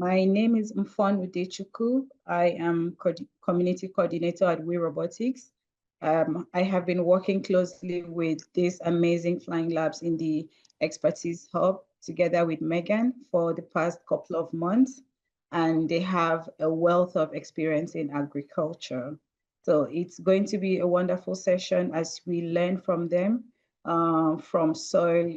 My name is Mfon Udechukwu. I am community coordinator at We Robotics. I have been working closely with these amazing flying labs in the expertise hub together with Megan for the past couple of months, and they have a wealth of experience in agriculture. So it's going to be a wonderful session as we learn from them, from soil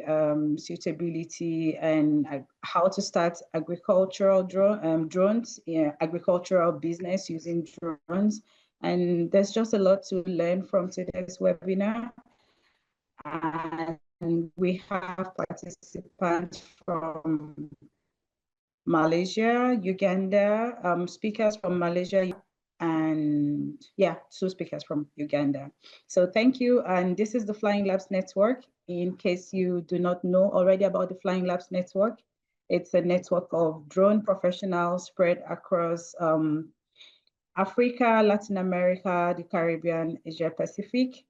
suitability and how to start agricultural drones, agricultural business using drones. And there's just a lot to learn from today's webinar. And we have participants from Malaysia, Uganda, speakers from Malaysia, and yeah, 2 speakers from Uganda. So thank you. And this is the Flying Labs Network. In case you do not know already about the Flying Labs Network, it's a network of drone professionals spread across Africa, Latin America, the Caribbean, Asia Pacific,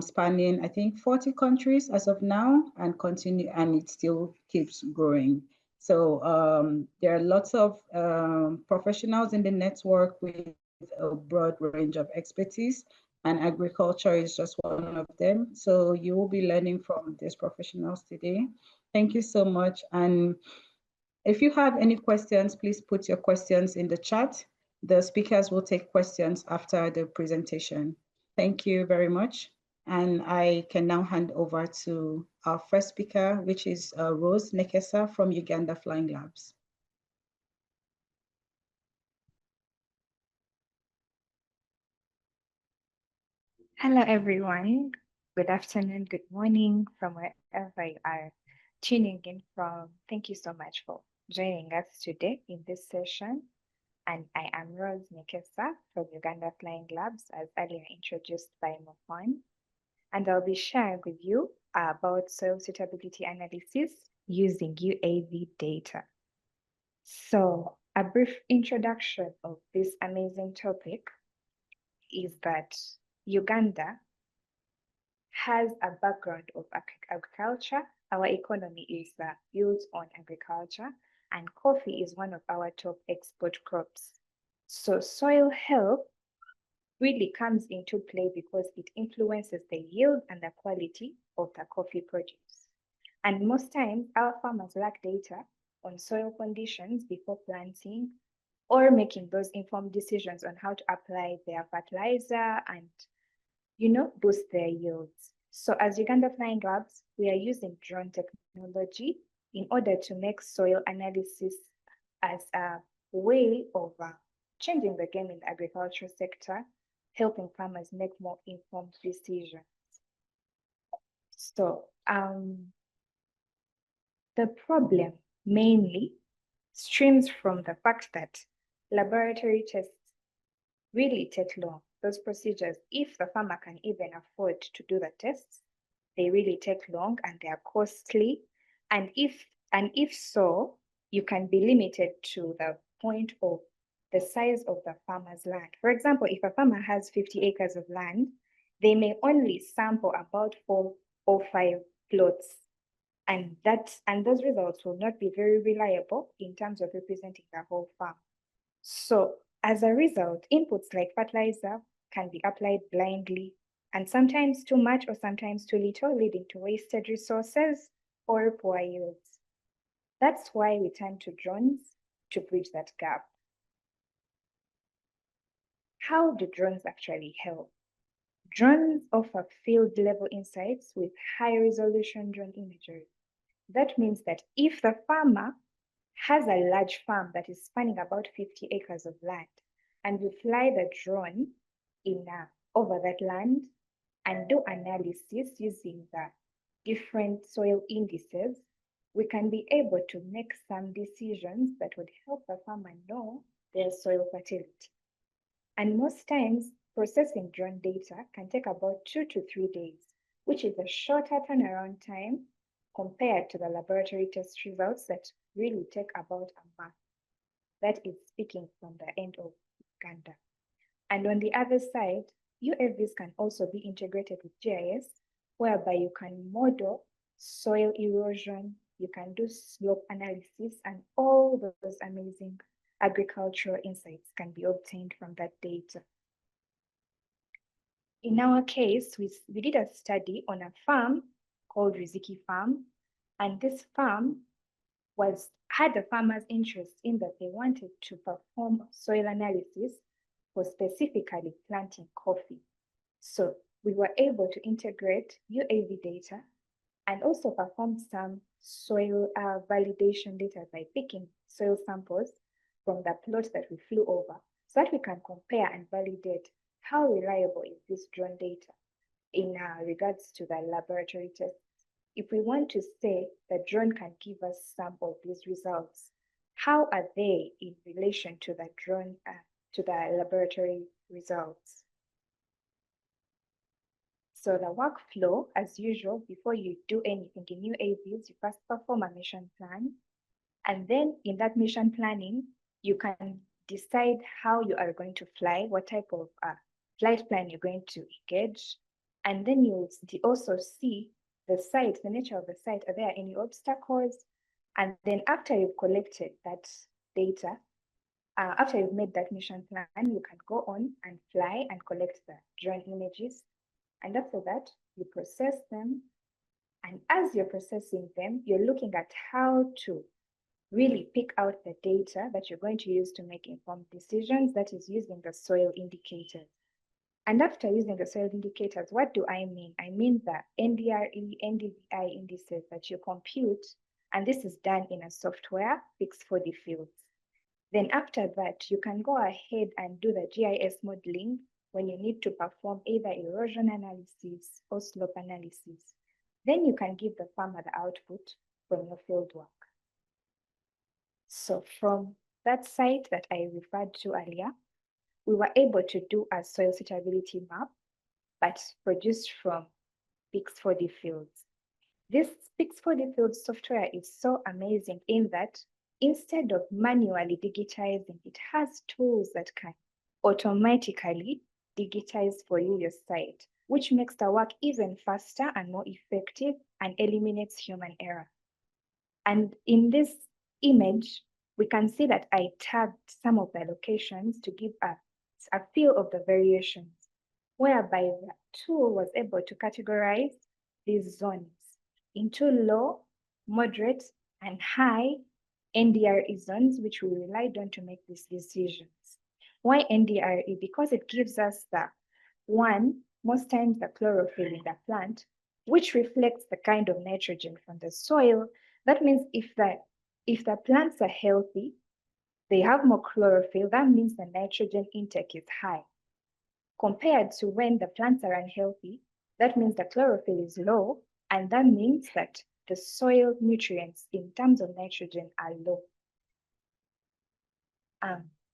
spanning, I think, 40 countries as of now, and it still keeps growing. So there are lots of professionals in the network with a broad range of expertise, and agriculture is just one of them. So you will be learning from these professionals today. Thank you so much. And if you have any questions, please put your questions in the chat. The speakers will take questions after the presentation. Thank you very much. And I can now hand over to our first speaker, which is Rose Nekesa from Uganda Flying Labs. Hello, everyone. Good afternoon, good morning from wherever you are tuning in from. Thank you so much for joining us today in this session. And I am Rose Nekesa from Uganda Flying Labs, as earlier introduced by Mofan. And I'll be sharing with you about soil suitability analysis using UAV data. So a brief introduction of this amazing topic is that Uganda has a background of agriculture. Our economy is built on agriculture, and coffee is one of our top export crops. So soil health really comes into play because it influences the yield and the quality of the coffee produce. And most times, our farmers lack data on soil conditions before planting or making those informed decisions on how to apply their fertilizer and, boost their yields. So as Uganda Flying Labs, we are using drone technology in order to make soil analysis as a way of changing the game in the agriculture sector, helping farmers make more informed decisions. So the problem mainly stems from the fact that laboratory tests really take long. Those procedures, if the farmer can even afford to do the tests, they really take long and they are costly. And if so, you can be limited to the point of the size of the farmer's land. For example, if a farmer has 50 acres of land, they may only sample about 4 or 5 plots. And those results will not be very reliable in terms of representing the whole farm. So as a result, inputs like fertilizer can be applied blindly, and sometimes too much or sometimes too little, leading to wasted resources or poor yields. That's why we turn to drones to bridge that gap. How do drones actually help? Drones offer field-level insights with high-resolution drone imagery. That means that if the farmer has a large farm that is spanning about 50 acres of land, and we fly the drone over that land and do analysis using the different soil indices, we can be able to make some decisions that would help the farmer know their soil fertility. And most times, processing drone data can take about 2 to 3 days, which is a shorter turnaround time compared to the laboratory test results that really take about a month. That is speaking from the end of Uganda. And on the other side, UAVs can also be integrated with GIS, whereby you can model soil erosion, you can do slope analysis, and all those amazing agricultural insights can be obtained from that data. In our case, we did a study on a farm called Riziki Farm, and this farm had the farmers' interest in that they wanted to perform soil analysis for specifically planting coffee. So we were able to integrate UAV data and also perform some soil validation data by picking soil samples from the plot that we flew over, so that we can compare and validate how reliable is this drone data in regards to the laboratory tests. If we want to say the drone can give us some of these results, how are they in relation to the drone, to the laboratory results? So the workflow, as usual, before you do anything in UAVs, you first perform a mission plan. And then in that mission planning, you can decide how you are going to fly, what type of flight plan you're going to engage. And then you'll also see the site, the nature of the site. Are there any obstacles? And then after you've collected that data, after you've made that mission plan, you can go on and fly and collect the drone images. And after that, you process them. And as you're processing them, you're looking at how to really pick out the data that you're going to use to make informed decisions, that is using the soil indicators. And after using the soil indicators, what do I mean? I mean the NDRE, NDVI indices that you compute, and this is done in a software, PIX4D Fields. Then after that, you can go ahead and do the GIS modeling when you need to perform either erosion analysis or slope analysis. Then you can give the farmer the output from your field work. So from that site that I referred to earlier, we were able to do a soil suitability map, but produced from PIX4D Fields. This PIX4D Fields software is so amazing in that instead of manually digitizing, it has tools that can automatically digitize for you your site, which makes the work even faster and more effective and eliminates human error. And in this image, we can see that I tagged some of the locations to give a feel of the variations, whereby the tool was able to categorize these zones into low, moderate, and high NDRE zones, which we relied on to make these decisions. Why NDRE? Because it gives us the one, most times the chlorophyll in the plant, which reflects the kind of nitrogen from the soil. That means if the plants are healthy, they have more chlorophyll, that means the nitrogen intake is high. Compared to when the plants are unhealthy, that means the chlorophyll is low, and that means that the soil nutrients in terms of nitrogen are low.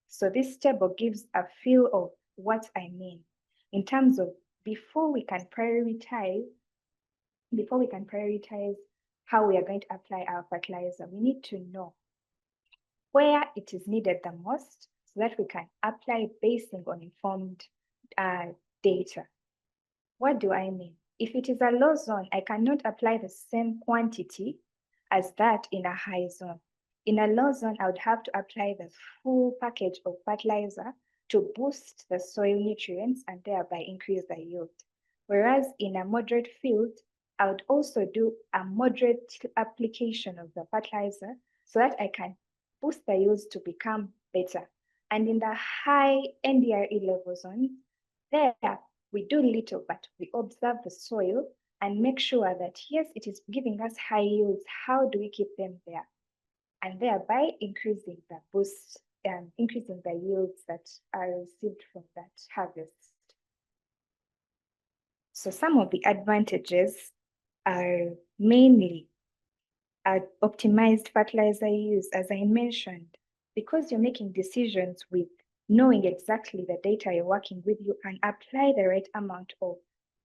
So this table gives a feel of what I mean in terms of before we can prioritize how we are going to apply our fertilizer, we need to know where it is needed the most so that we can apply based on informed data. What do I mean? If it is a low zone, I cannot apply the same quantity as that in a high zone. In a low zone, I would have to apply the full package of fertilizer to boost the soil nutrients and thereby increase the yield. Whereas in a moderate field, I would also do a moderate application of the fertilizer so that I can boost the yields to become better. And in the high NDRE level zones, there we do little, but we observe the soil and make sure that yes, it is giving us high yields. How do we keep them there? And thereby increasing the boost and increasing the yields that are received from that harvest. So some of the advantages are mainly optimized fertilizer use, as I mentioned, because you're making decisions with knowing exactly the data you're working with, you can apply the right amount of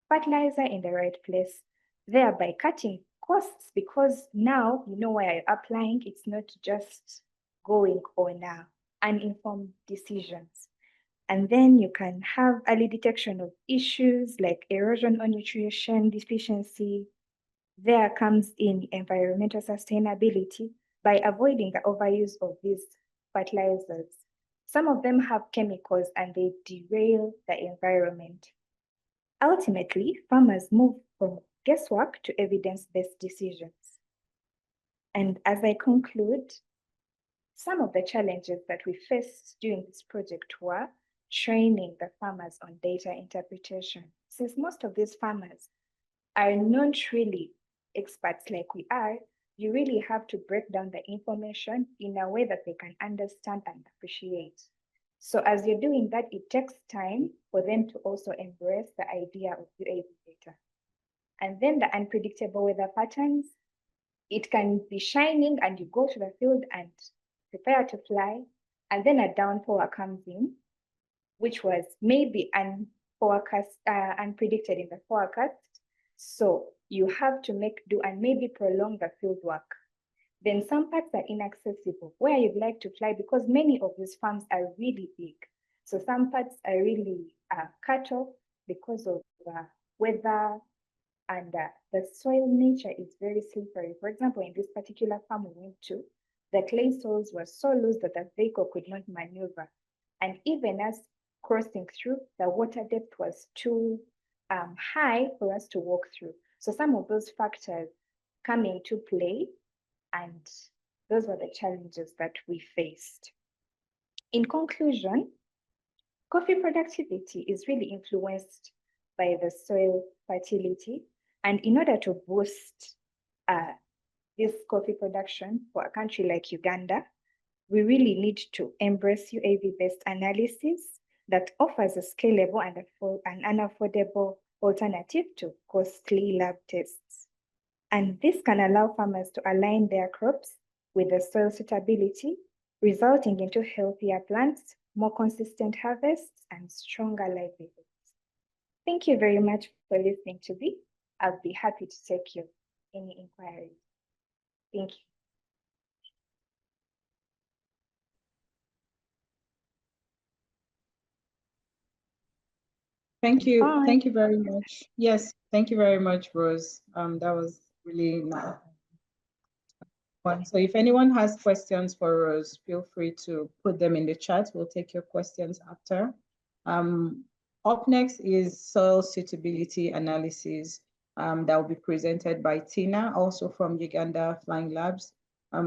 fertilizer in the right place, thereby cutting costs because now you know where you're applying. It's not just going on uninformed decisions. And then you can have early detection of issues like erosion or nutrition deficiency, There comes in environmental sustainability by avoiding the overuse of these fertilizers. Some of them have chemicals and they derail the environment. Ultimately, farmers move from guesswork to evidence-based decisions. And as I conclude, some of the challenges that we faced during this project were training the farmers on data interpretation. Since most of these farmers are not really experts like we are, you really have to break down the information in a way that they can understand and appreciate. So as you're doing that, it takes time for them to also embrace the idea of UAV data. And then the unpredictable weather patterns, it can be shining and you go to the field and prepare to fly, and then a downpour comes in, which was maybe unpredicted in the forecast. So you have to make do and maybe prolong the field work. Then some parts are inaccessible where you'd like to fly because many of these farms are really big. So some parts are really cut off because of weather, and the soil nature is very slippery. For example, in this particular farm we went to, the clay soils were so loose that the vehicle could not maneuver. And even as crossing through, the water depth was too high for us to walk through. So some of those factors come into play, and those were the challenges that we faced. In conclusion, coffee productivity is really influenced by the soil fertility. And in order to boost this coffee production for a country like Uganda, we really need to embrace UAV-based analysis that offers a scalable and an affordable alternative to costly lab tests. And this can allow farmers to align their crops with the soil suitability, resulting into healthier plants, more consistent harvests, and stronger livelihoods. Thank you very much for listening to me. I'll be happy to take any inquiries. Thank you. Thank you. Bye. Thank you very much. Yes, thank you very much, Rose. That was really nice. So if anyone has questions for Rose, feel free to put them in the chat. We'll take your questions after. Up next is soil suitability analysis that will be presented by Tina, also from Uganda Flying Labs.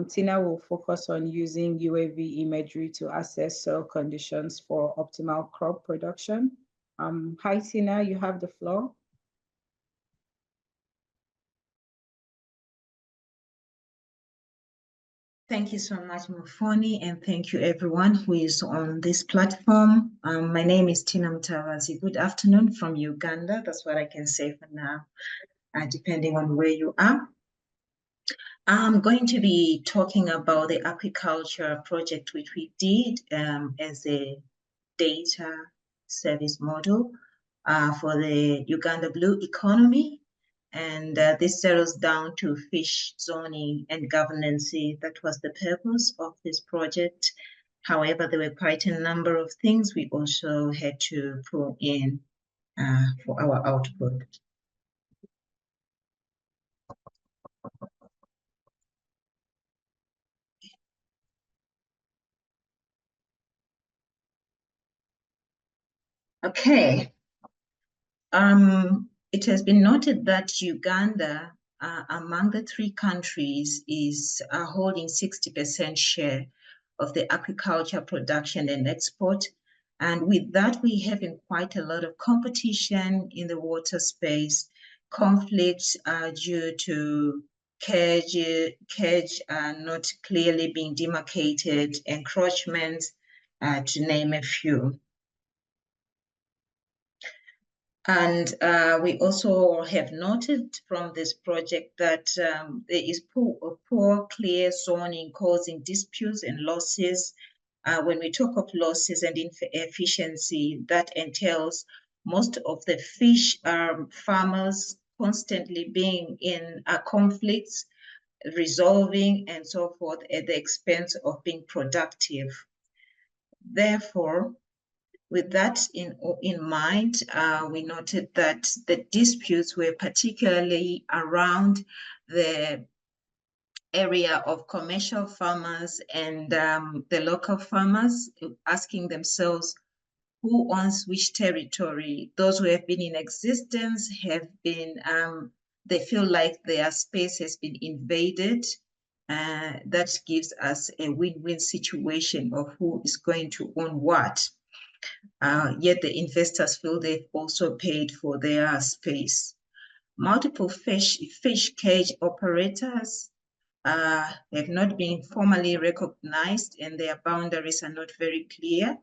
Tina will focus on using UAV imagery to assess soil conditions for optimal crop production. Hi, Tina, you have the floor. Thank you so much, Mufoni, and thank you everyone who is on this platform. My name is Tina Mutavazi. Good afternoon from Uganda. That's what I can say for now, depending on where you are. I'm going to be talking about the agriculture project which we did as a data service model for the Uganda Blue economy. And this settles down to fish zoning and governance. That was the purpose of this project. However, there were quite a number of things we also had to pull in for our output. Okay. It has been noted that Uganda, among the three countries, is holding 60% share of the agriculture production and export. And with that, we're having quite a lot of competition in the water space, conflicts due to cage not clearly being demarcated, encroachments, to name a few. And we also have noted from this project that there is poor clear zoning causing disputes and losses. When we talk of losses and efficiency, that entails most of the fish farmers constantly being in conflicts, resolving and so forth at the expense of being productive. Therefore, With that in mind, we noted that the disputes were particularly around the area of commercial farmers and the local farmers, asking themselves who owns which territory. Those who have been in existence have been, they feel like their space has been invaded. That gives us a win-win situation of who is going to own what. Yet the investors feel they've also paid for their space. Multiple fish cage operators have not been formally recognized and their boundaries are not very clear,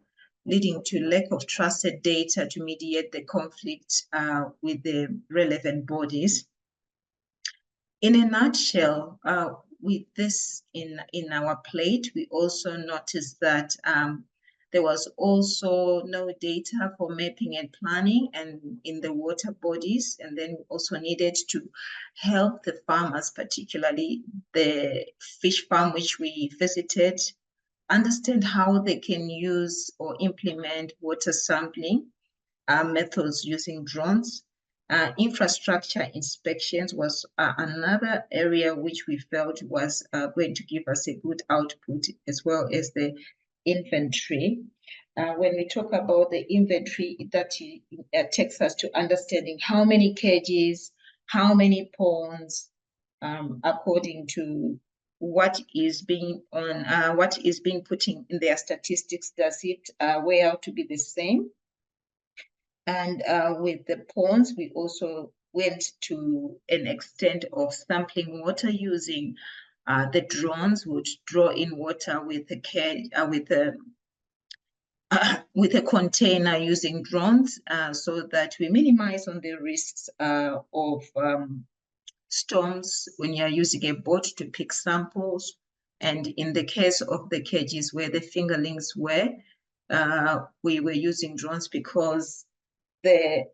leading to lack of trusted data to mediate the conflict with the relevant bodies. In a nutshell, with this in our plate, we also noticed that there was also no data for mapping and planning and in the water bodies, and then we also needed to help the farmers, particularly the fish farm which we visited, understand how they can use or implement water sampling methods using drones. Infrastructure inspections was another area which we felt was going to give us a good output, as well as the inventory. When we talk about the inventory, that takes us to understanding how many cages, how many ponds, according to what is being put in their statistics. Does it weigh out to be the same? And with the ponds, we also went to an extent of sampling water using the drones, which draw in water with a container using drones, so that we minimize on the risks of storms when you're using a boat to pick samples. And in the case of the cages where the fingerlings were, we were using drones because the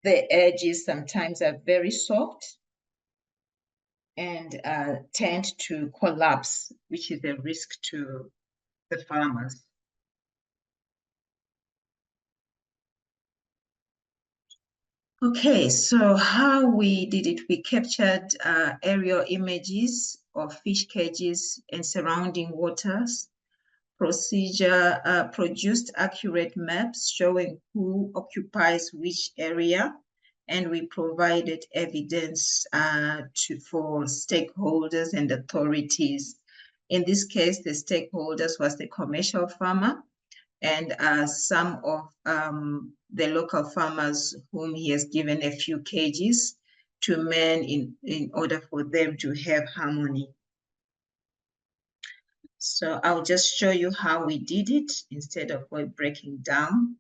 edges sometimes are very soft and tend to collapse, which is a risk to the farmers. Okay, so how we did it, we captured aerial images of fish cages and surrounding waters. Procedure produced accurate maps showing who occupies which area, and we provided evidence for stakeholders and authorities. In this case, the stakeholders was the commercial farmer and some of the local farmers whom he has given a few cages to man in order for them to have harmony. So I'll just show you how we did it instead of breaking down.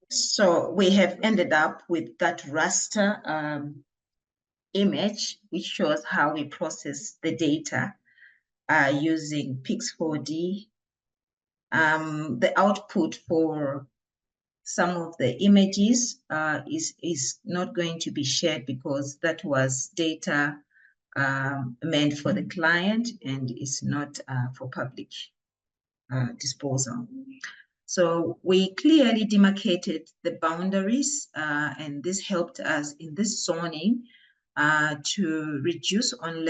So we have ended up with that raster image, which shows how we process the data using PIX4D. The output for some of the images is not going to be shared because that was data meant for the client and is not for public disposal. So we clearly demarcated the boundaries, and this helped us in this zoning to reduce on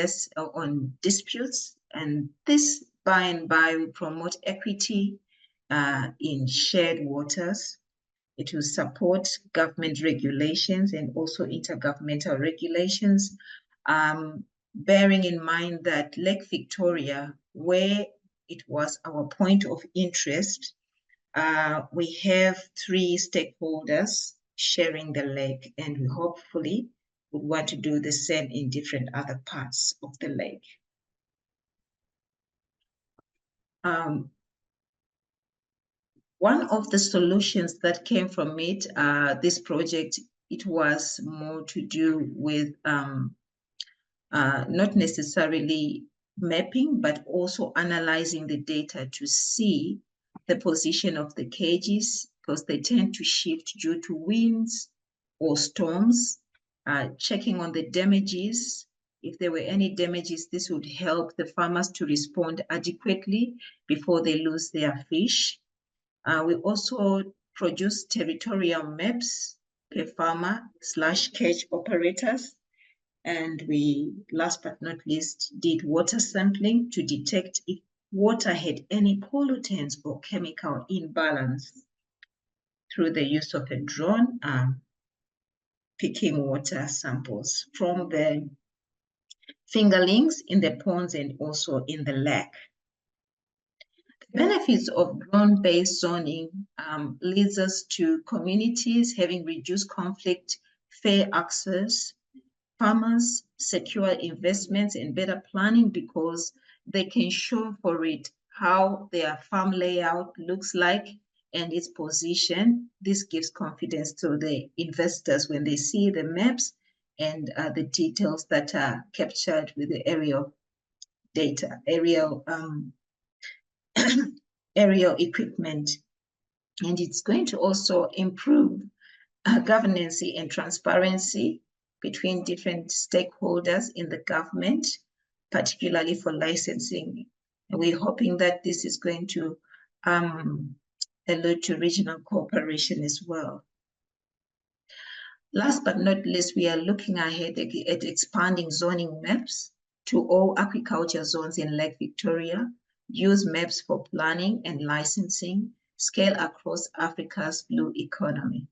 disputes. And this, by and by, will promote equity in shared waters. It will support government regulations and also intergovernmental regulations, bearing in mind that Lake Victoria, where it was our point of interest, we have 3 stakeholders sharing the lake, and we hopefully would want to do the same in different other parts of the lake. One of the solutions that came from it, this project, it was more to do with not necessarily mapping, but also analyzing the data to see the position of the cages, because they tend to shift due to winds or storms, checking on the damages. If there were any damages, this would help the farmers to respond adequately before they lose their fish. We also produce territorial maps per farmer/cage operators. And we, last but not least, did water sampling to detect if water had any pollutants or chemical imbalance through the use of a drone, picking water samples from the fingerlings in the ponds and also in the lake. Benefits of drone-based zoning leads us to communities having reduced conflict, fair access, farmers secure investments and better planning because they can show for it how their farm layout looks like and its position. This gives confidence to the investors when they see the maps and the details that are captured with the aerial data, aerial equipment. And it's going to also improve governance and transparency between different stakeholders in the government, particularly for licensing. And we're hoping that this is going to allude to regional cooperation as well. Last but not least, we are looking ahead at expanding zoning maps to all agriculture zones in Lake Victoria, use maps for planning and licensing, scale across Africa's blue economy.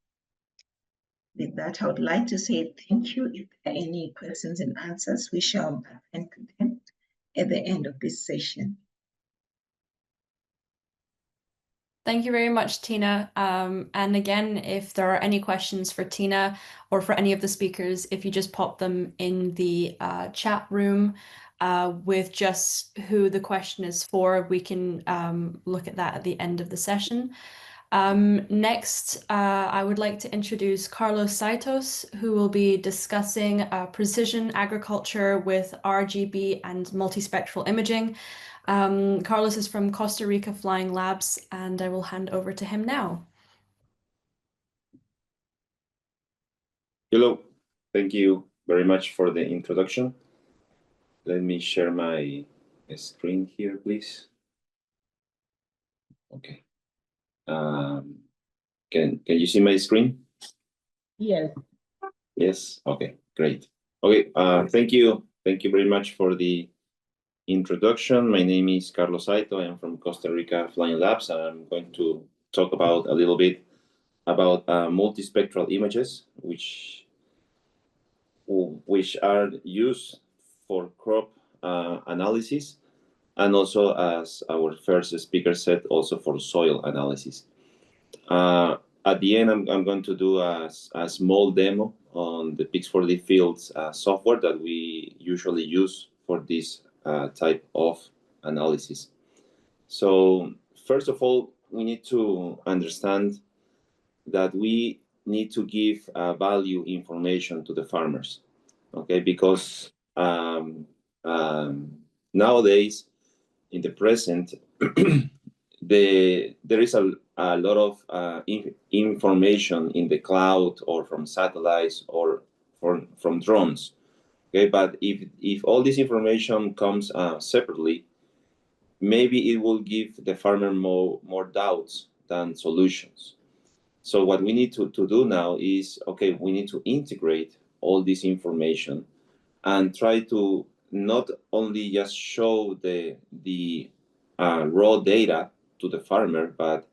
With that, I would like to say thank you. If there are any questions and answers, we shall attend to them at the end of this session. Thank you very much, Tina. And again, if there are any questions for Tina or for any of the speakers, if you just pop them in the chat room with just who the question is for, we can look at that at the end of the session. Next, I would like to introduce Carlos Saitos, who will be discussing precision agriculture with RGB and multispectral imaging. Carlos is from Costa Rica Flying Labs, and I will hand over to him now. Hello, thank you very much for the introduction. Let me share my screen here, please. Okay. Can you see my screen? Yes. Yes. Okay. Great. Okay. Thank you. Thank you very much for the introduction. My name is Carlos Saito. I am from Costa Rica Flying Labs, and I'm going to talk about a little bit about multispectral images, which are used for crop analysis, and also, as our first speaker said, also for soil analysis. At the end, I'm going to do a small demo on the PIX4D Fields software that we usually use for this type of analysis. So first of all, we need to understand that we need to give value information to the farmers, okay? Because nowadays, in the present, there is a lot of information in the cloud or from satellites or from drones. Okay, but if all this information comes separately, maybe it will give the farmer more doubts than solutions. So what we need to do now is, okay, we need to integrate all this information and try to not only just show the raw data to the farmer, but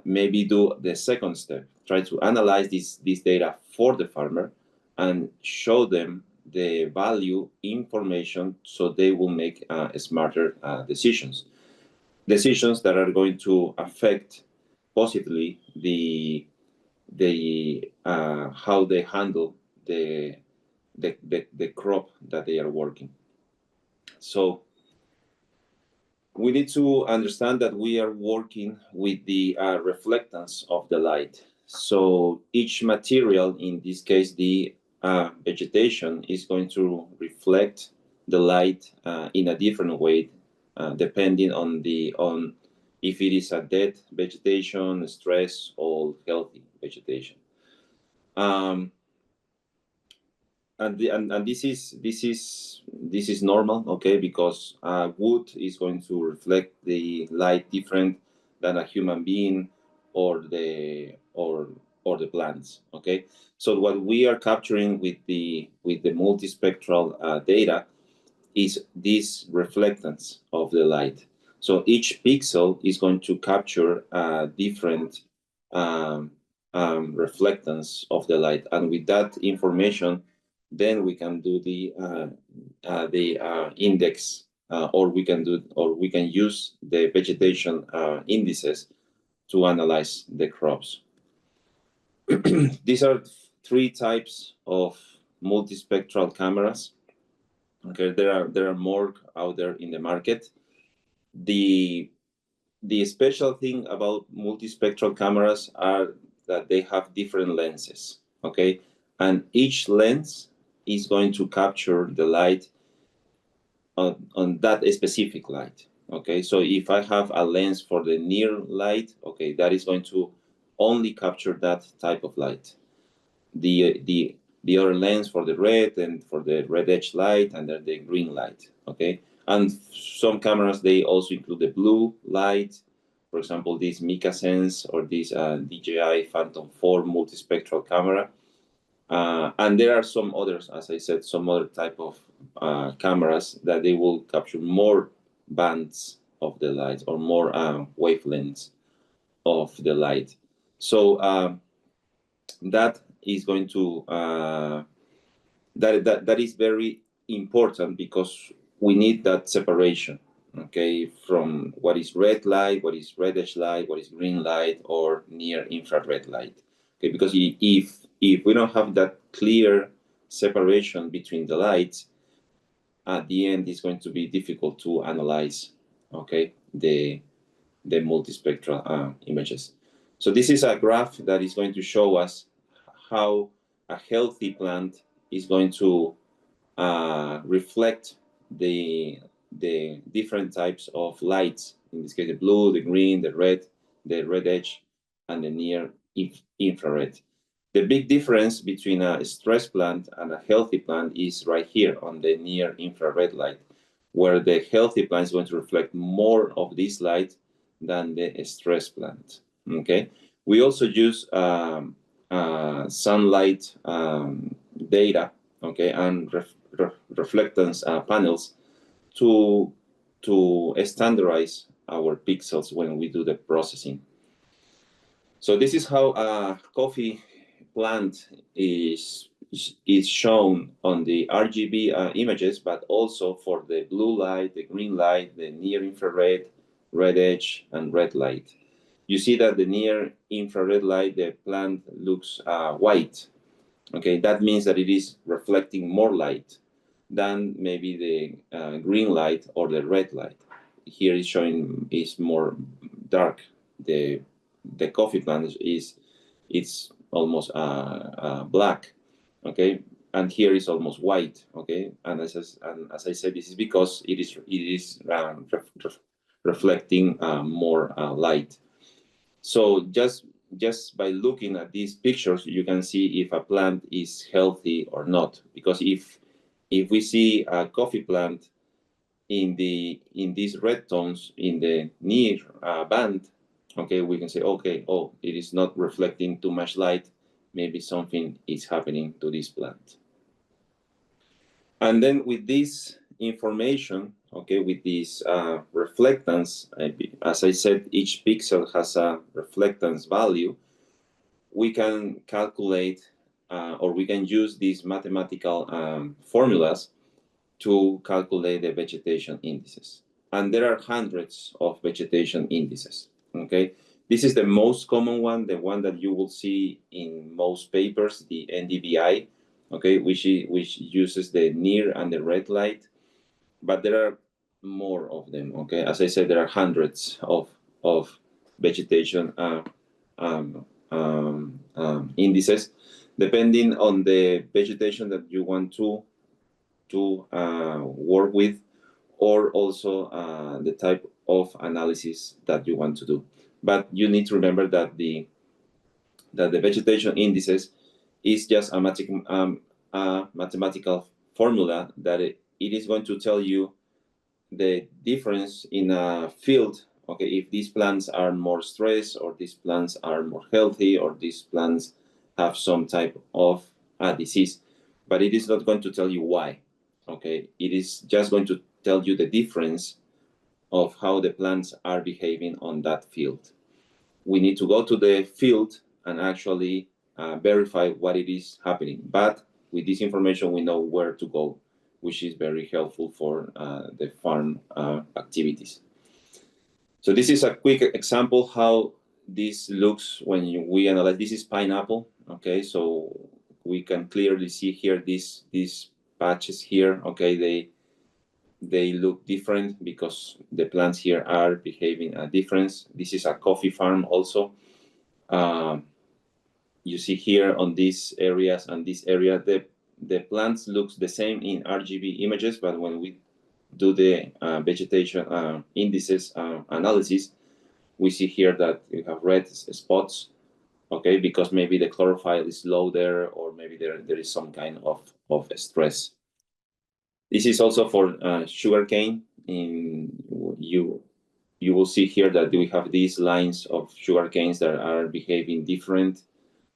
maybe do the second step, try to analyze this data for the farmer and show them the value information so they will make smarter decisions that are going to affect positively the how they handle the crop that they are working. So we need to understand that we are working with the reflectance of the light. So each material, in this case the vegetation, is going to reflect the light in a different way, depending on if it is a dead vegetation, stress, or healthy vegetation. And this is normal, okay, because wood is going to reflect the light different than a human being or the plants, okay. So what we are capturing with the multispectral data is this reflectance of the light. So each pixel is going to capture different reflectance of the light, and with that information, then we can do the index, or we can use the vegetation indices to analyze the crops. These are 3 types of multispectral cameras. Okay, there are more out there in the market. The special thing about multispectral cameras are that they have different lenses, okay? And each lens is going to capture the light on that specific light, okay? So if I have a lens for the near light, okay, that is going to only capture that type of light. The other lens for the red and for the red edge light, and then the green light, okay? And some cameras, they also include the blue light, for example, this MicaSense or this DJI Phantom 4 multispectral camera. And there are some others, as I said, some other type of cameras that they will capture more bands of the light or more wavelengths of the light. So that is going to that is very important, because we need that separation, okay, from what is red light, what is reddish light, what is green light, or near infrared light, okay? Because if we don't have that clear separation between the lights, at the end it's going to be difficult to analyze, okay, the multispectral images. So this is a graph that is going to show us how a healthy plant is going to reflect the different types of lights, in this case the blue, the green, the red edge, and the near infrared. The big difference between a stress plant and a healthy plant is right here on the near infrared light, where the healthy plant is going to reflect more of this light than the stress plant, okay? We also use sunlight data, okay, and reflectance panels to standardize our pixels when we do the processing. So this is how a coffee plant is shown on the RGB images, but also for the blue light, the green light, the near infrared, red edge, and red light. You see that the near infrared light, the plant looks white. Okay, that means that it is reflecting more light than maybe the green light or the red light. Here is showing is more dark. The coffee plant it's almost black. Okay, and here is almost white. Okay, and as I said, this is because it is reflecting more light. So just by looking at these pictures, you can see if a plant is healthy or not. Because if we see a coffee plant in these red tones in the near band, okay, we can say, okay, oh, it is not reflecting too much light. Maybe something is happening to this plant. And then with this information, okay, with this reflectance, as I said, each pixel has a reflectance value. We can calculate or we can use these mathematical formulas to calculate the vegetation indices. And there are hundreds of vegetation indices, okay? This is the most common one, the one that you will see in most papers, the NDVI, okay, which uses the near and the red light, but there are more of them, okay? As I said, there are hundreds of vegetation indices, depending on the vegetation that you want to work with, or also the type of analysis that you want to do. But you need to remember that the vegetation indices is just a mathematical formula that it is going to tell you the difference in a field. Okay, if these plants are more stressed, or these plants are more healthy, or these plants have some type of disease, but it is not going to tell you why. Okay, it is just going to tell you the difference of how the plants are behaving on that field. We need to go to the field and actually verify what it is happening. But with this information, we know where to go, which is very helpful for the farm activities. So this is a quick example how this looks when we analyze. This is pineapple, okay? So we can clearly see here these patches here, okay? They look different because the plants here are behaving a difference. This is a coffee farm also. You see here on these areas and this area, the plants looks the same in RGB images, but when we do the vegetation indices analysis, we see here that we have red spots, okay, because maybe the chlorophyll is low there, or maybe there is some kind of stress. This is also for sugarcane. You will see here that we have these lines of sugarcanes that are behaving different,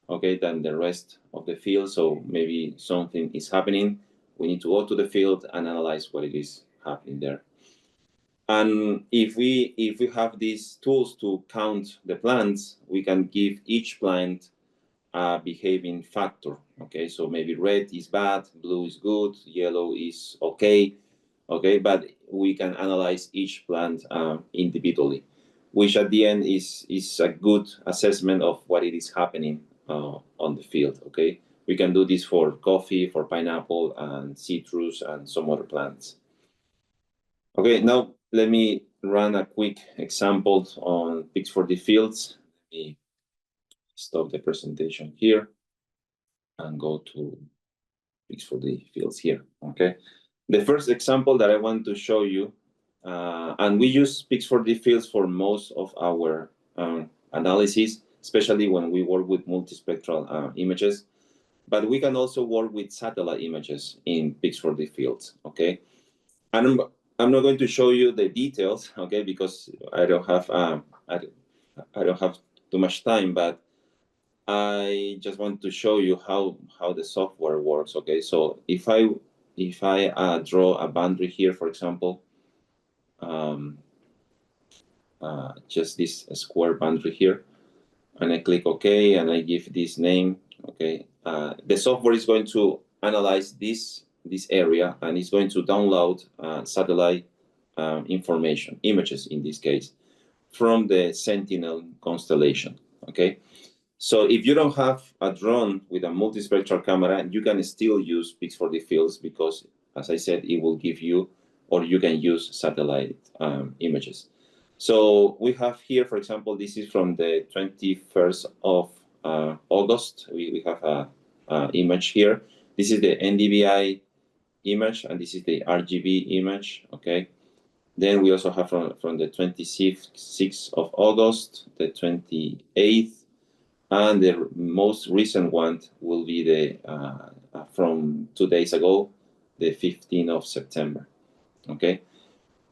okay, than the rest of the field. So maybe something is happening. We need to go to the field and analyze what it is happening there. And if we have these tools to count the plants, we can give each plant a behaving factor. Okay, so maybe red is bad, blue is good, yellow is okay. Okay, but we can analyze each plant individually, which at the end is a good assessment of what it is happening on the field. Okay, we can do this for coffee, for pineapple, and citrus, and some other plants. Okay, now let me run a quick example on PIX4D Fields. Let me stop the presentation here and go to PIX4D Fields here, okay? The first example that I want to show you, and we use PIX4D Fields for most of our analysis, especially when we work with multispectral images, but we can also work with satellite images in PIX4D Fields, okay? And I'm not going to show you the details, okay, because I don't have too much time, but I just want to show you how the software works, okay? So if I draw a boundary here, for example, just this square boundary here, and I click OK, and I give this name, okay? The software is going to analyze this area, and it's going to download satellite information, images in this case, from the Sentinel constellation, okay? So if you don't have a drone with a multispectral camera, you can still use PIX4D Fields because, as I said, it will give you, or you can use satellite images. So we have here, for example, this is from the 21st of August. We have a image here. This is the NDVI image, and this is the RGB image, okay? Then we also have from the 26th of August, the 28th, and the most recent one will be the from 2 days ago, the 15th of September, okay?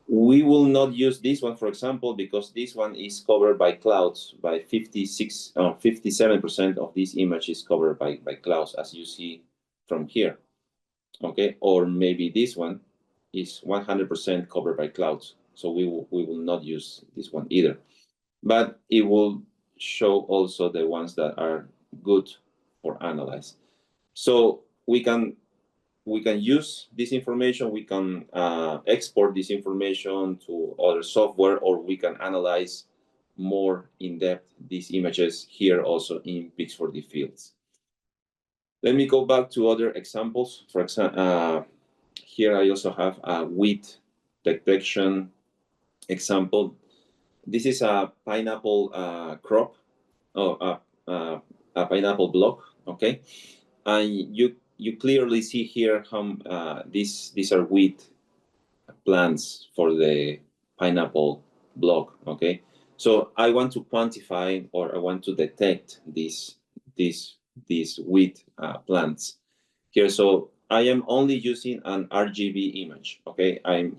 We will not use this one, for example, because this one is covered by clouds. By 57% of this image is covered by clouds, as you see from here. Okay, or maybe this one is 100% covered by clouds. So we will not use this one either. But it will show also the ones that are good for analyze. So we can use this information, we can export this information to other software, or we can analyze more in depth these images here also in PIX4D Fields. Let me go back to other examples. For example, here I also have a wheat detection example. This is a pineapple crop, or a pineapple block, okay? And you clearly see here how these are wheat plants for the pineapple block, okay? So I want to quantify, or I want to detect these wheat plants here. So I am only using an RGB image, okay? I'm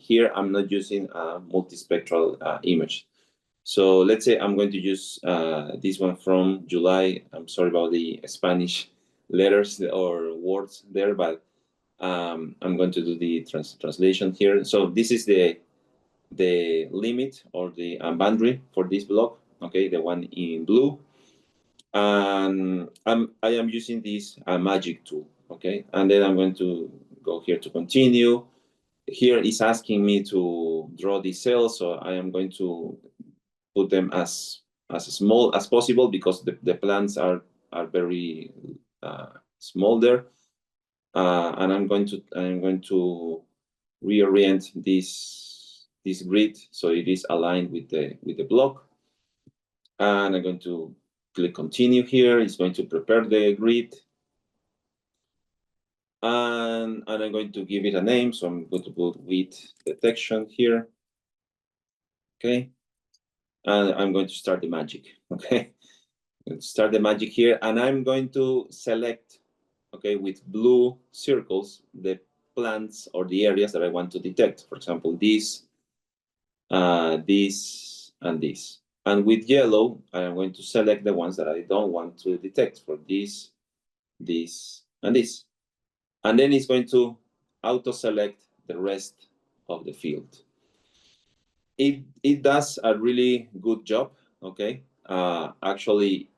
not using a multispectral image. So let's say I'm going to use this one from July. I'm sorry about the Spanish letters or words there, but I'm going to do the translation here. So this is the limit or the boundary for this block, okay, the one in blue. And I am using this magic tool, okay, and then I'm going to go here to continue. Here is asking me to draw these cells, so I am going to put them as small as possible because the plants are very small there, and I'm going to reorient this grid so it is aligned with the block, and I'm going to click continue here. It's going to prepare the grid, and I'm going to give it a name. So I'm going to put wheat detection here, okay, and I'm going to start the magic, okay. Start the magic here, and I'm going to select, okay, with blue circles, the plants or the areas that I want to detect. For example, this, this, and this. And with yellow, I am going to select the ones that I don't want to detect, for this, this, and this. And then it's going to auto-select the rest of the field. It does a really good job, okay? Actually,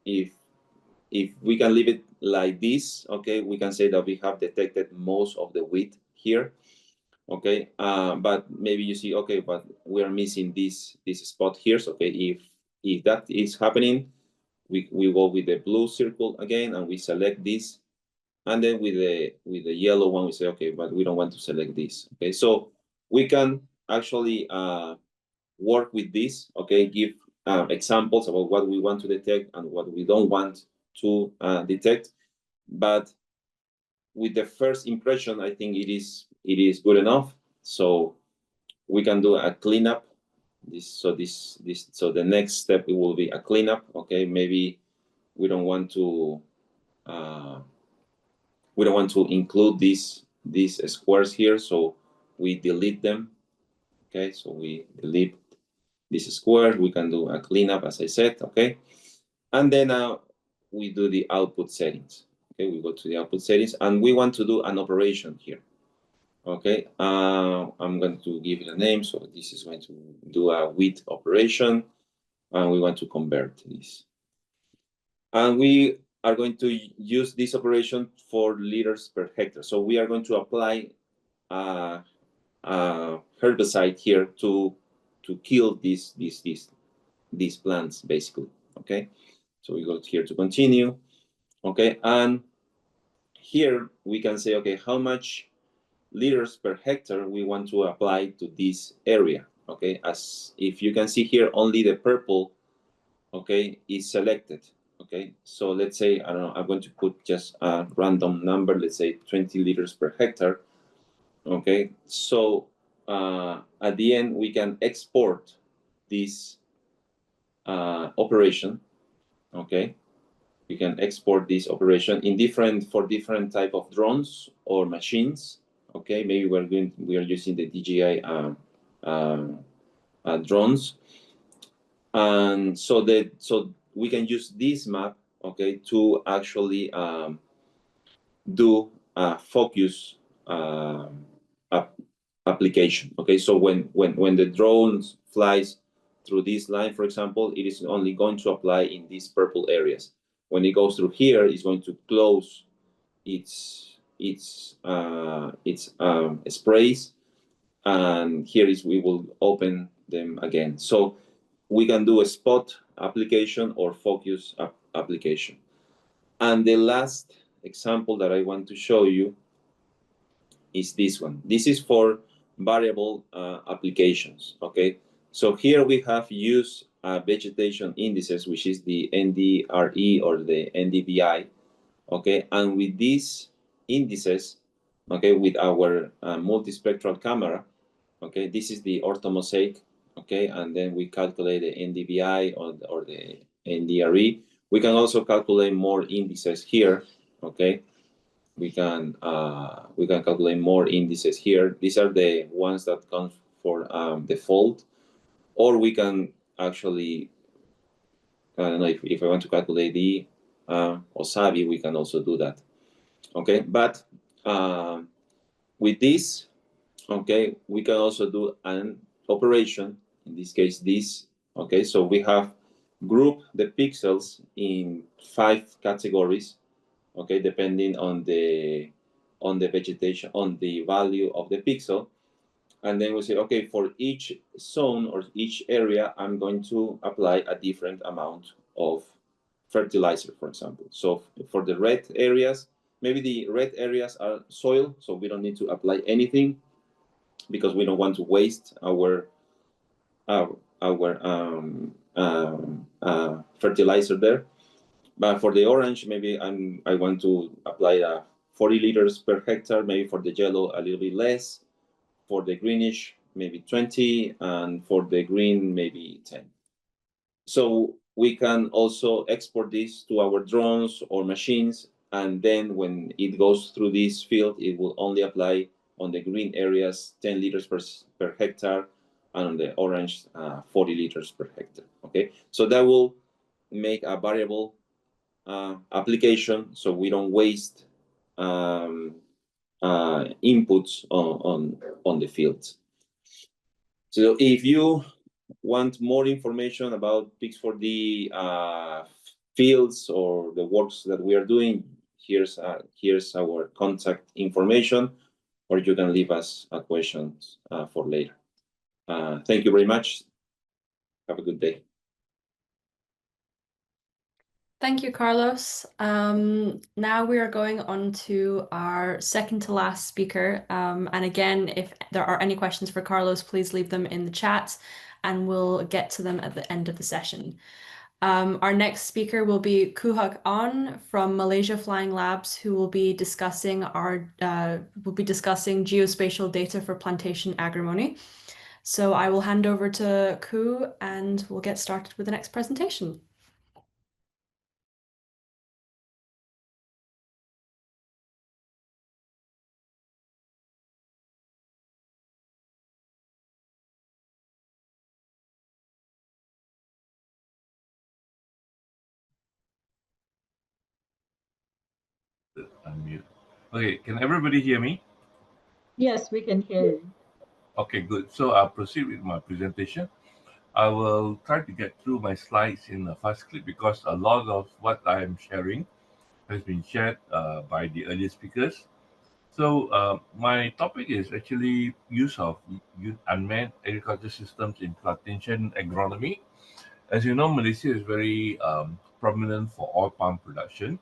if we can leave it like this, okay, we can say that we have detected most of the wheat here, okay, but maybe you see, okay, but we are missing this spot here. So, okay, if that is happening, we go with the blue circle again, and we select this, and then with the yellow one, we say, okay, but we don't want to select this, okay. So we can actually work with this, okay, give examples about what we want to detect and what we don't want to detect. But with the first impression, I think it is good enough. So we can do a cleanup. So the next step, it will be a cleanup, okay. Maybe we don't want to include these squares here, so we delete them, okay. So we delete this square. We can do a cleanup, as I said, okay. And then we do the output settings, okay. We go to the output settings, and we want to do an operation here, okay. I'm going to give it a name. So this is going to do a width operation, and we want to convert this. And we are going to use this operation for liters per hectare. So we are going to apply herbicide here to kill these plants, basically, okay. So we go here to continue, okay, and here we can say, okay, how much liters per hectare we want to apply to this area, okay. As if you can see here, only the purple, okay, is selected, okay. So let's say, I don't know, I'm going to put just a random number, let's say 20 liters per hectare, okay. So at the end, we can export this operation, okay. We can export this operation for different type of drones or machines, okay. Maybe we are using the DJI drones. And so we can use this map, okay, to actually do a focus application. Okay, so when the drone flies through this line, for example, it is only going to apply in these purple areas. When it goes through here, it's going to close its sprays, and here is we will open them again. So we can do a spot application or focus application. And the last example that I want to show you is this one. This is for variable applications, okay? So here we have used vegetation indices, which is the NDRE or the NDVI, okay? And with these indices, okay, with our multispectral camera, okay, this is the orthomosaic, okay, and then we calculate the NDVI or the NDRE. We can also calculate more indices here, okay. We can calculate more indices here. These are the ones that come for default, or we can actually, I don't know, if I want to calculate the Osabi, we can also do that, okay. But with this, okay, we can also do an operation, in this case this, okay. So we have grouped the pixels in 5 categories, okay, depending on the vegetation, on the value of the pixel. And then we say, okay, for each zone or each area, I'm going to apply a different amount of fertilizer, for example. So for the red areas, maybe the red areas are soil, so we don't need to apply anything because we don't want to waste our fertilizer there. But for the orange, maybe I want to apply 40 liters per hectare. Maybe for the yellow, a little bit less. For the greenish, maybe 20, and for the green, maybe 10. So we can also export this to our drones or machines, and then when it goes through this field, it will only apply on the green areas 10 liters per hectare, and on the orange 40 liters per hectare. Okay, so that will make a variable application, so we don't waste inputs on the fields. So if you want more information about PIX4D fields or the works that we are doing, here's our contact information, or you can leave us a question for later. Thank you very much. Have a good day. Thank you, Carlos. Now we are going on to our second to last speaker. And again, if there are any questions for Carlos, please leave them in the chat and we'll get to them at the end of the session. Our next speaker will be Kuhak On from Malaysia Flying Labs, who will be discussing geospatial data for Plantation Agronomy. So I will hand over to Ku and we'll get started with the next presentation. Unmute. Okay, can everybody hear me? Yes, we can hear you. Okay, good. So I'll proceed with my presentation. I will try to get through my slides in a fast clip because a lot of what I am sharing has been shared by the earlier speakers. So my topic is actually use of unmanned agriculture systems in plantation agronomy. As you know, Malaysia is very prominent for oil palm production.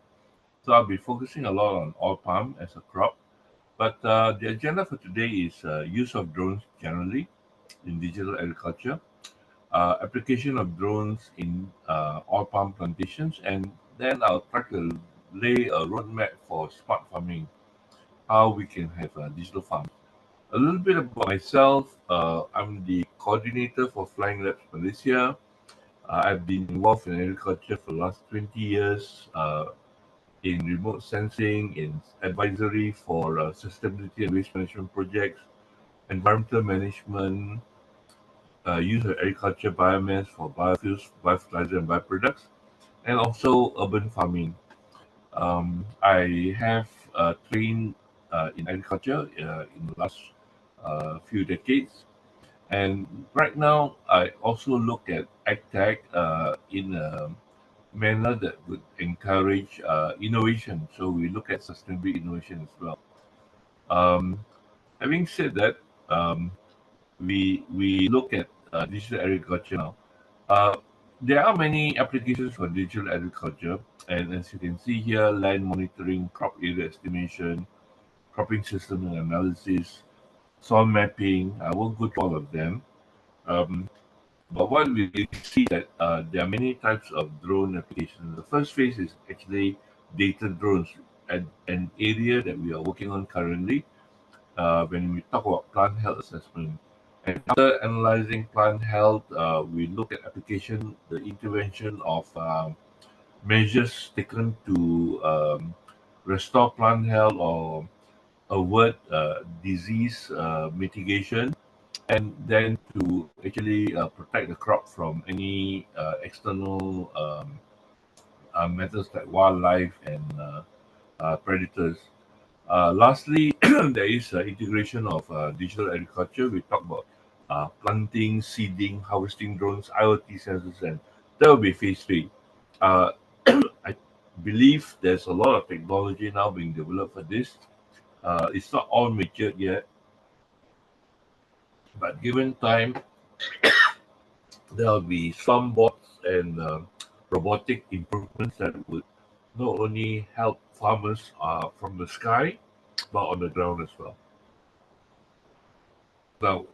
So I'll be focusing a lot on oil palm as a crop. But the agenda for today is use of drones generally in digital agriculture, application of drones in oil palm plantations, and then I'll try to lay a roadmap for smart farming, how we can have a digital farm. A little bit about myself. I'm the coordinator for Flying Labs Malaysia. I've been involved in agriculture for the last 20 years. In remote sensing, in advisory for sustainability and waste management projects, environmental management, use of agriculture biomass for biofuels, biofertilizer, and bioproducts, and also urban farming. I have trained in agriculture in the last few decades, and right now I also look at agtech in a manner that would encourage innovation. So we look at sustainable innovation as well. Um, Having said that, um, we look at digital agriculture now. Uh, there are many applications for digital agriculture, and as you can see here, land monitoring, crop area estimation, cropping system and analysis, soil mapping. I won't go through all of them. Um, but what we see that there are many types of drone applications. The first phase is actually data drones, an area that we are working on currently when we talk about plant health assessment. And after analyzing plant health, we look at application, the intervention of measures taken to restore plant health or avert disease mitigation, and then to actually protect the crop from any external methods like wildlife and predators. Lastly, there is integration of digital agriculture. We talk about planting, seeding, harvesting drones, IoT sensors, and that will be phase three. Uh, I believe there's a lot of technology now being developed for this. It's not all matured yet, but given time, there will be some bots and robotic improvements that would not only help farmers from the sky, but on the ground as well. Now,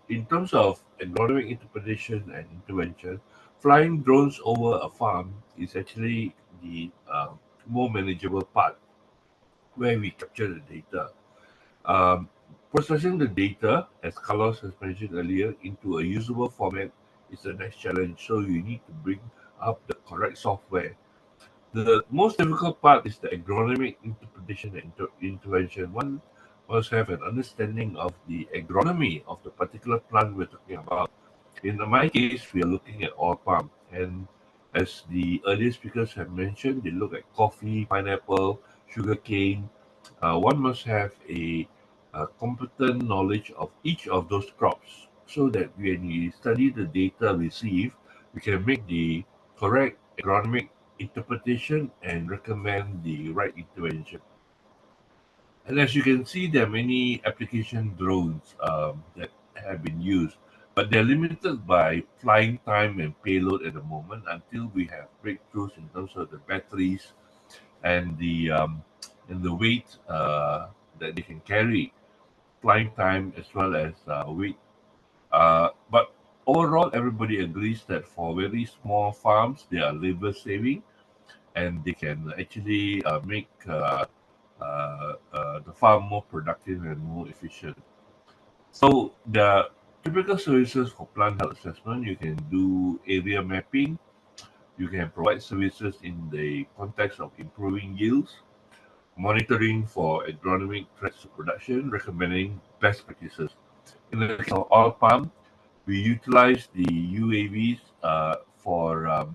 in terms of agronomic interpretation and intervention, flying drones over a farm is actually the more manageable part where we capture the data. Um, Processing the data, as Carlos has mentioned earlier, into a usable format is the next challenge. So you need to bring up the correct software. The most difficult part is the agronomic interpretation and intervention. One must have an understanding of the agronomy of the particular plant we're talking about. In my case, we are looking at oil palm. And as the earlier speakers have mentioned, they look at coffee, pineapple, sugarcane. One must have a competent knowledge of each of those crops so that when we study the data received, we can make the correct agronomic interpretation and recommend the right intervention. And as you can see, there are many application drones that have been used, but they're limited by flying time and payload at the moment until we have breakthroughs in terms of the batteries and the weight that they can carry, flying time as well as weight. But overall, everybody agrees that for very small farms, they are labor saving and they can actually make the farm more productive and more efficient. So the typical services for plant health assessment, you can do area mapping, you can provide services in the context of improving yields, monitoring for agronomic threats to production, recommending best practices. In the case of oil palm, we utilize the UAVs for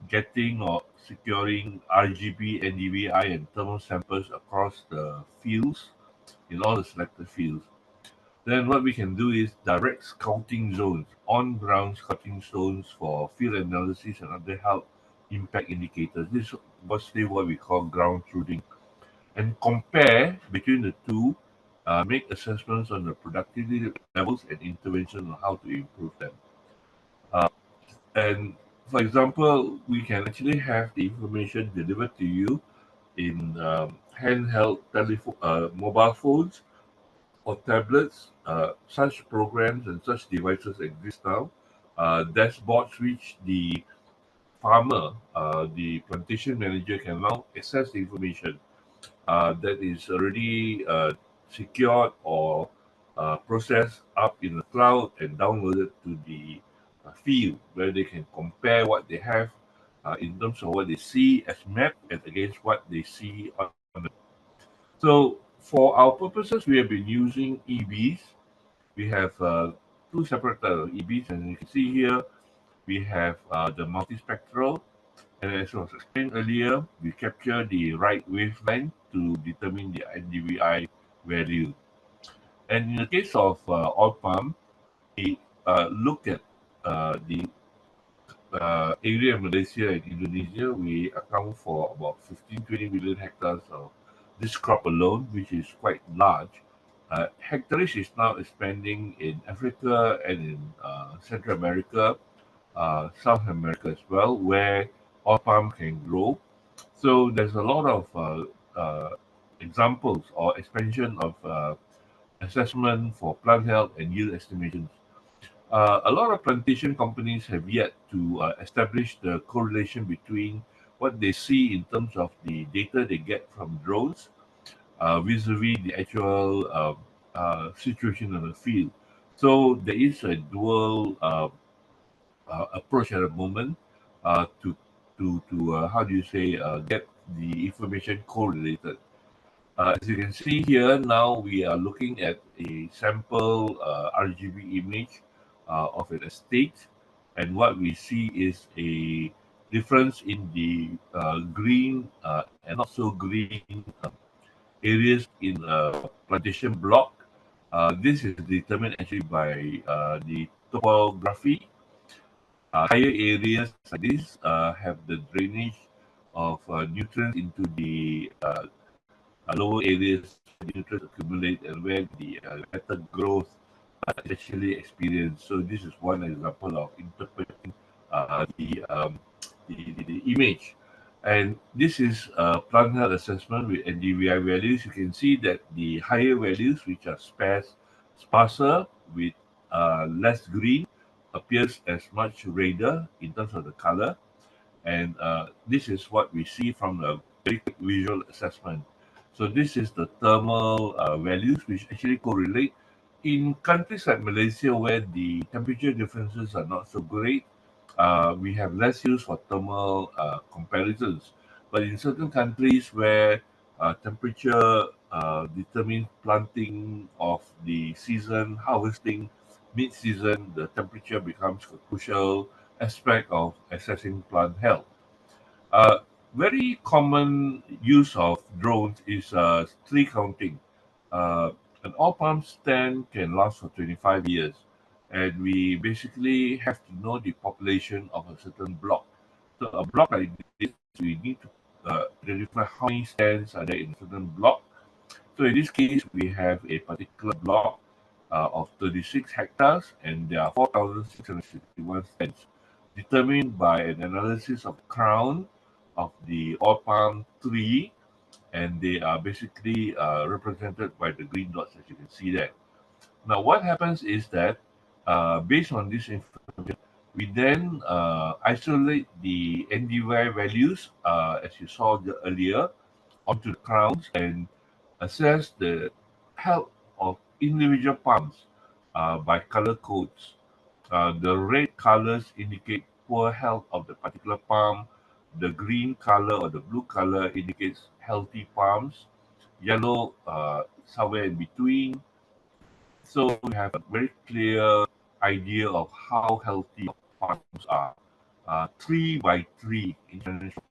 getting or securing RGB, NDVI, and thermal samples across the fields in all the selected fields. Then what we can do is direct scouting zones, on-ground scouting zones for field analysis and other health impact indicators. This is mostly what we call ground truthing. And compare between the two, make assessments on the productivity levels and intervention on how to improve them. Uh, and for example, we can actually have the information delivered to you in handheld telephone, mobile phones or tablets. Such programs and such devices exist now. Dashboards which the farmer, the plantation manager can now access the information that is already secured or processed up in the cloud and downloaded to the field where they can compare what they have in terms of what they see as map and against what they see on the. So for our purposes, we have been using EVs. We have two separate types of EBs, and you can see here we have the multispectral, and as was explained earlier, we capture the right wavelength to determine the NDVI value. And in the case of oil palm, we look at the area of Malaysia and Indonesia. We account for about 15-20 million hectares of this crop alone, which is quite large. Hectareage is now expanding in Africa and in Central America, South America as well, where oil palm can grow. So there's a lot of examples or expansion of assessment for plant health and yield estimations. A lot of plantation companies have yet to establish the correlation between what they see in terms of the data they get from drones vis-a-vis the actual situation in the field. So there is a dual approach at the moment to how do you say get the information correlated. As you can see here, now we are looking at a sample RGB image of an estate, and what we see is a difference in the green and not so green areas in a plantation block. This is determined actually by the topography. Higher areas like this have the drainage of nutrients into the lower areas where the nutrients accumulate and where the better growth is actually experienced. So this is one example of interpreting the image. And this is plant health assessment with NDVI values. You can see that the higher values, which are sparser with less green, appears as much redder in terms of the color. And this is what we see from the very quick visual assessment. So this is the thermal values, which actually correlate in countries like Malaysia, where the temperature differences are not so great. We have less use for thermal comparisons. But in certain countries where temperature determines planting of the season, harvesting mid-season, the temperature becomes a crucial aspect of assessing plant health. Very common use of drones is tree counting. An oil palm stand can last for 25 years, and we basically have to know the population of a certain block. So a block like this, we need to identify how many stands are there in a certain block. So in this case, we have a particular block of 36 hectares, and there are 4,661 stands, determined by an analysis of crown of the oil palm tree, and they are basically represented by the green dots, as you can see there. Now, what happens is that based on this information, we then isolate the NDVI values, as you saw earlier, onto the crowns and assess the health of individual palms by color codes. The red colors indicate poor health of the particular palm. The green color or the blue color indicates healthy palms. Yellow, somewhere in between. So we have a very clear idea of how healthy palms are. Tree by tree international,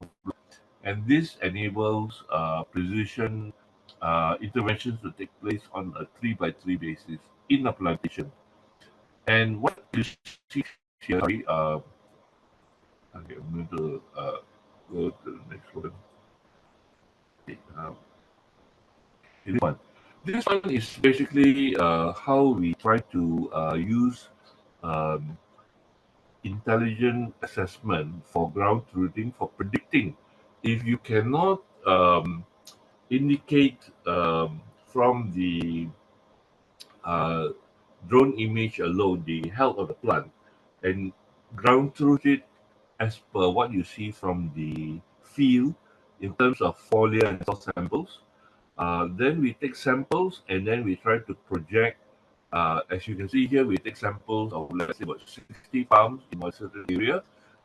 and this enables precision interventions to take place on a tree by tree basis in a plantation. And what you see here, sorry, okay, I'm going to go to the next one. Okay, this one is basically how we try to use um, intelligent assessment for ground truthing, for predicting. If you cannot indicate from the drone image alone the health of the plant and ground truth it as per what you see from the field in terms of foliar and soil samples, then we take samples and then we try to project. As you can see here, we take samples of, let's say, about 60 farms in a certain area,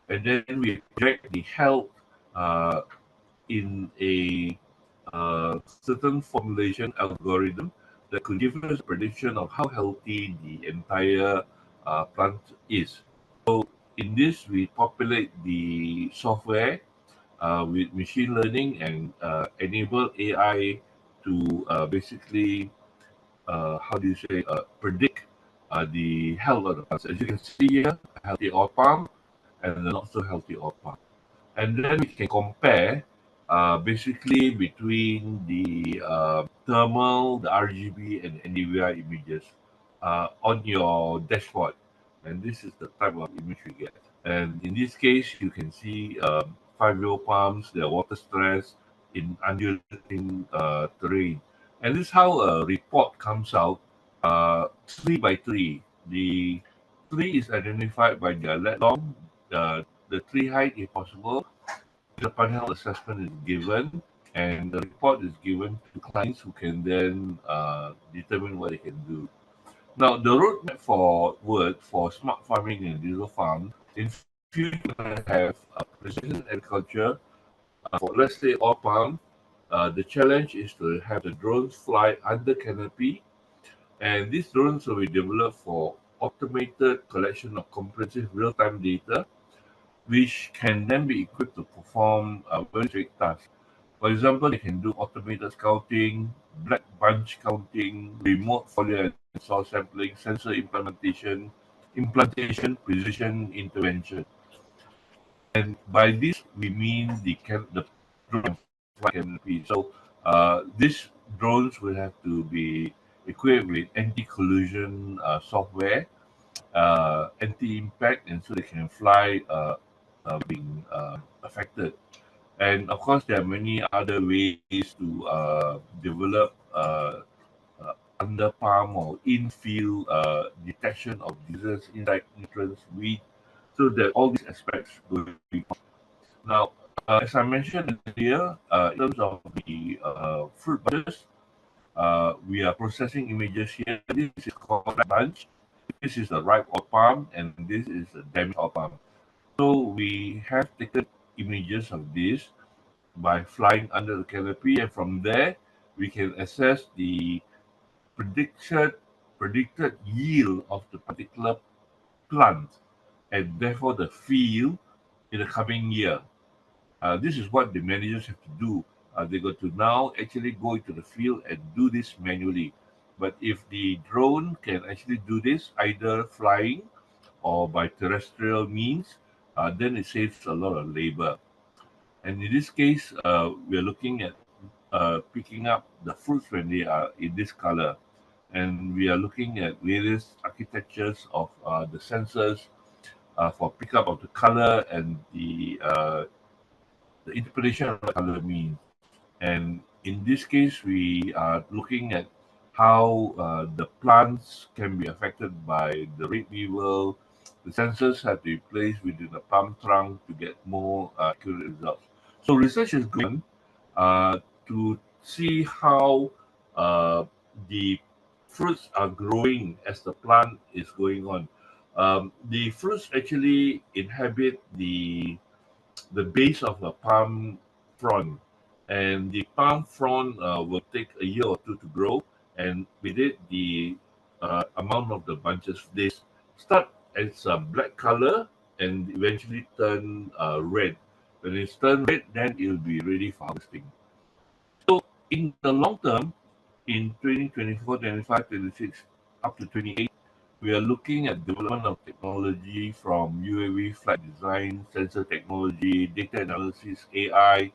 and then we project the health in a certain formulation algorithm that could give us a prediction of how healthy the entire plant is. So in this, we populate the software with machine learning and enable AI to basically, how do you say, predict the health of the plants. As you can see here, a healthy oil palm and a not so healthy oil palm. And then we can compare basically between the thermal, the RGB, and NDVI images on your dashboard. And this is the type of image we get. And in this case, you can see 5-year palms, their water stress in undulating terrain. And this is how a report comes out tree by tree. The tree is identified by their lat long, the tree height if possible. The panel assessment is given, and the report is given to clients who can then determine what they can do. Now, the roadmap for smart farming and digital farm, in future, we have precision agriculture for, let's say, oil palm. The challenge is to have the drones fly under canopy, and these drones will be developed for automated collection of comprehensive real-time data, which can then be equipped to perform very specific tasks. For example, they can do automated scouting, black bunch counting, remote foliar and soil sampling, sensor implantation, precision intervention. And by this, we mean the drone canopy. So these drones will have to be equipped with anti-collision software, anti-impact, and so they can fly being affected. And of course, there are many other ways to develop under palm or in-field detection of diseases, insect, nutrients, weed, so that all these aspects will be. Now, as I mentioned earlier, in terms of the fruit bunches, we are processing images here. This is called bunch. This is a ripe or palm, and this is a damaged or palm. So we have taken images of this by flying under the canopy, and from there we can assess the predicted yield of the particular plant and therefore the field in the coming year. This is what the managers have to do. They got to now actually go into the field and do this manually. But if the drone can actually do this, either flying or by terrestrial means, then it saves a lot of labor. And in this case, we are looking at picking up the fruits when they are in this color. And we are looking at various architectures of the sensors for pickup of the color and the interpretation of what color means. And in this case, we are looking at how the plants can be affected by the red weevil. The sensors have to be placed within the palm trunk to get more accurate results. So research is going to see how the fruits are growing as the plant is going on. The fruits actually inhabit the base of a palm frond, and the palm frond will take a year or two to grow, and with it the amount of the bunches, they start as a black color and eventually turn red. When it's turned red, then it will be ready for harvesting. So in the long term, in 2024, 25, 26, up to 28, we are looking at development of technology from UAV flight design, sensor technology, data analysis, AI,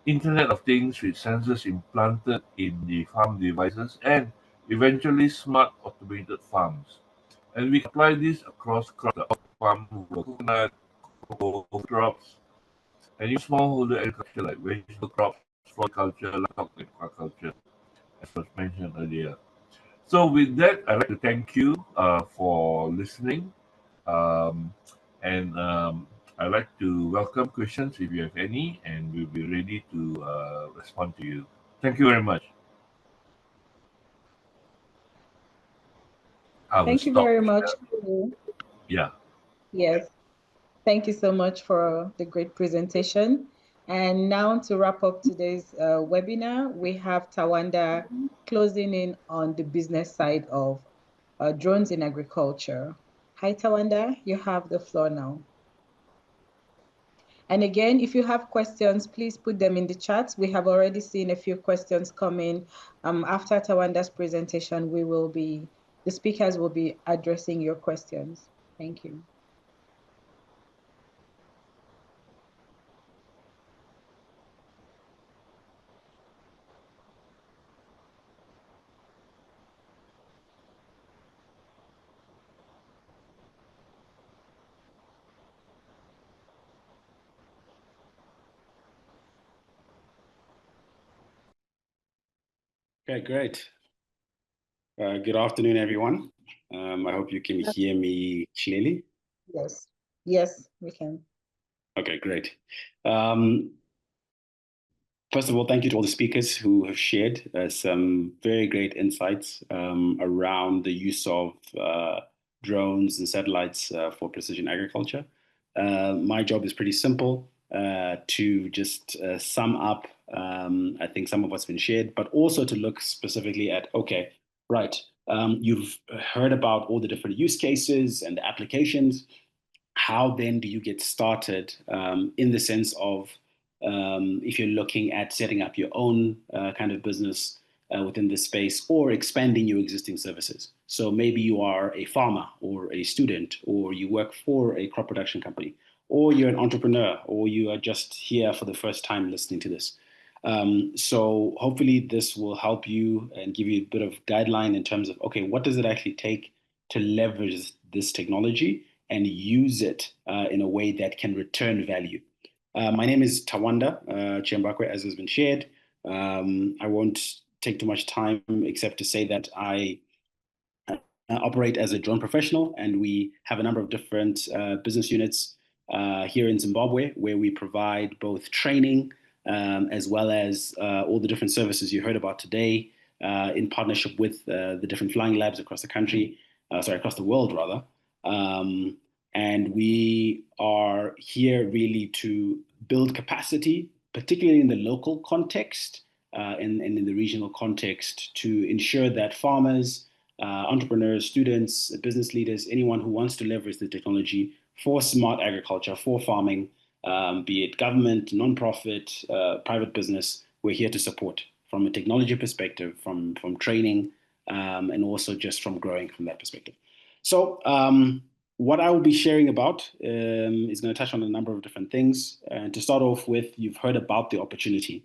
Internet of Things with sensors implanted in the farm devices, and eventually smart automated farms. And we apply this across crops, the farm, coconut, cocoa crops, and even smallholder agriculture like vegetable crops, floriculture, livestock, and aquaculture, as was mentioned earlier. So with that, I'd like to thank you for listening. Um, and I'd like to welcome questions if you have any, and we'll be ready to respond to you. Thank you very much. Thank you very much. Yeah. Yes. Thank you so much for the great presentation. And now to wrap up today's webinar, we have Tawanda closing in on the business side of drones in agriculture. Hi, Tawanda, you have the floor now. And again, if you have questions, please put them in the chat. We have already seen a few questions come in. After Tawanda's presentation, the speakers will be addressing your questions. Thank you. Okay, great. Good afternoon, everyone. I hope you can hear me clearly. Yes, yes, we can. Okay, great. First of all, thank you to all the speakers who have shared some very great insights around the use of drones and satellites for precision agriculture. My job is pretty simple to just sum up, I think, some of what's been shared, but also to look specifically at, okay, right, you've heard about all the different use cases and the applications. How then do you get started in the sense of if you're looking at setting up your own kind of business within this space or expanding your existing services? So maybe you are a farmer or a student, or you work for a crop production company, or you're an entrepreneur, or you are just here for the first time listening to this. So hopefully this will help you and give you a bit of guideline in terms of, okay, what does it actually take to leverage this technology and use it in a way that can return value. My name is Tawanda Chiambakwe, as has been shared. I won't take too much time except to say that I operate as a drone professional, and we have a number of different business units here in Zimbabwe where we provide both training as well as all the different services you heard about today in partnership with the different flying labs across the country, across the world rather. And we are here really to build capacity, particularly in the local context and in the regional context, to ensure that farmers, entrepreneurs, students, business leaders, anyone who wants to leverage the technology for smart agriculture, for farming, be it government, nonprofit, private business, we're here to support from a technology perspective, from training, and also just from growing from that perspective. So what I will be sharing about is going to touch on a number of different things. And to start off with, you've heard about the opportunity.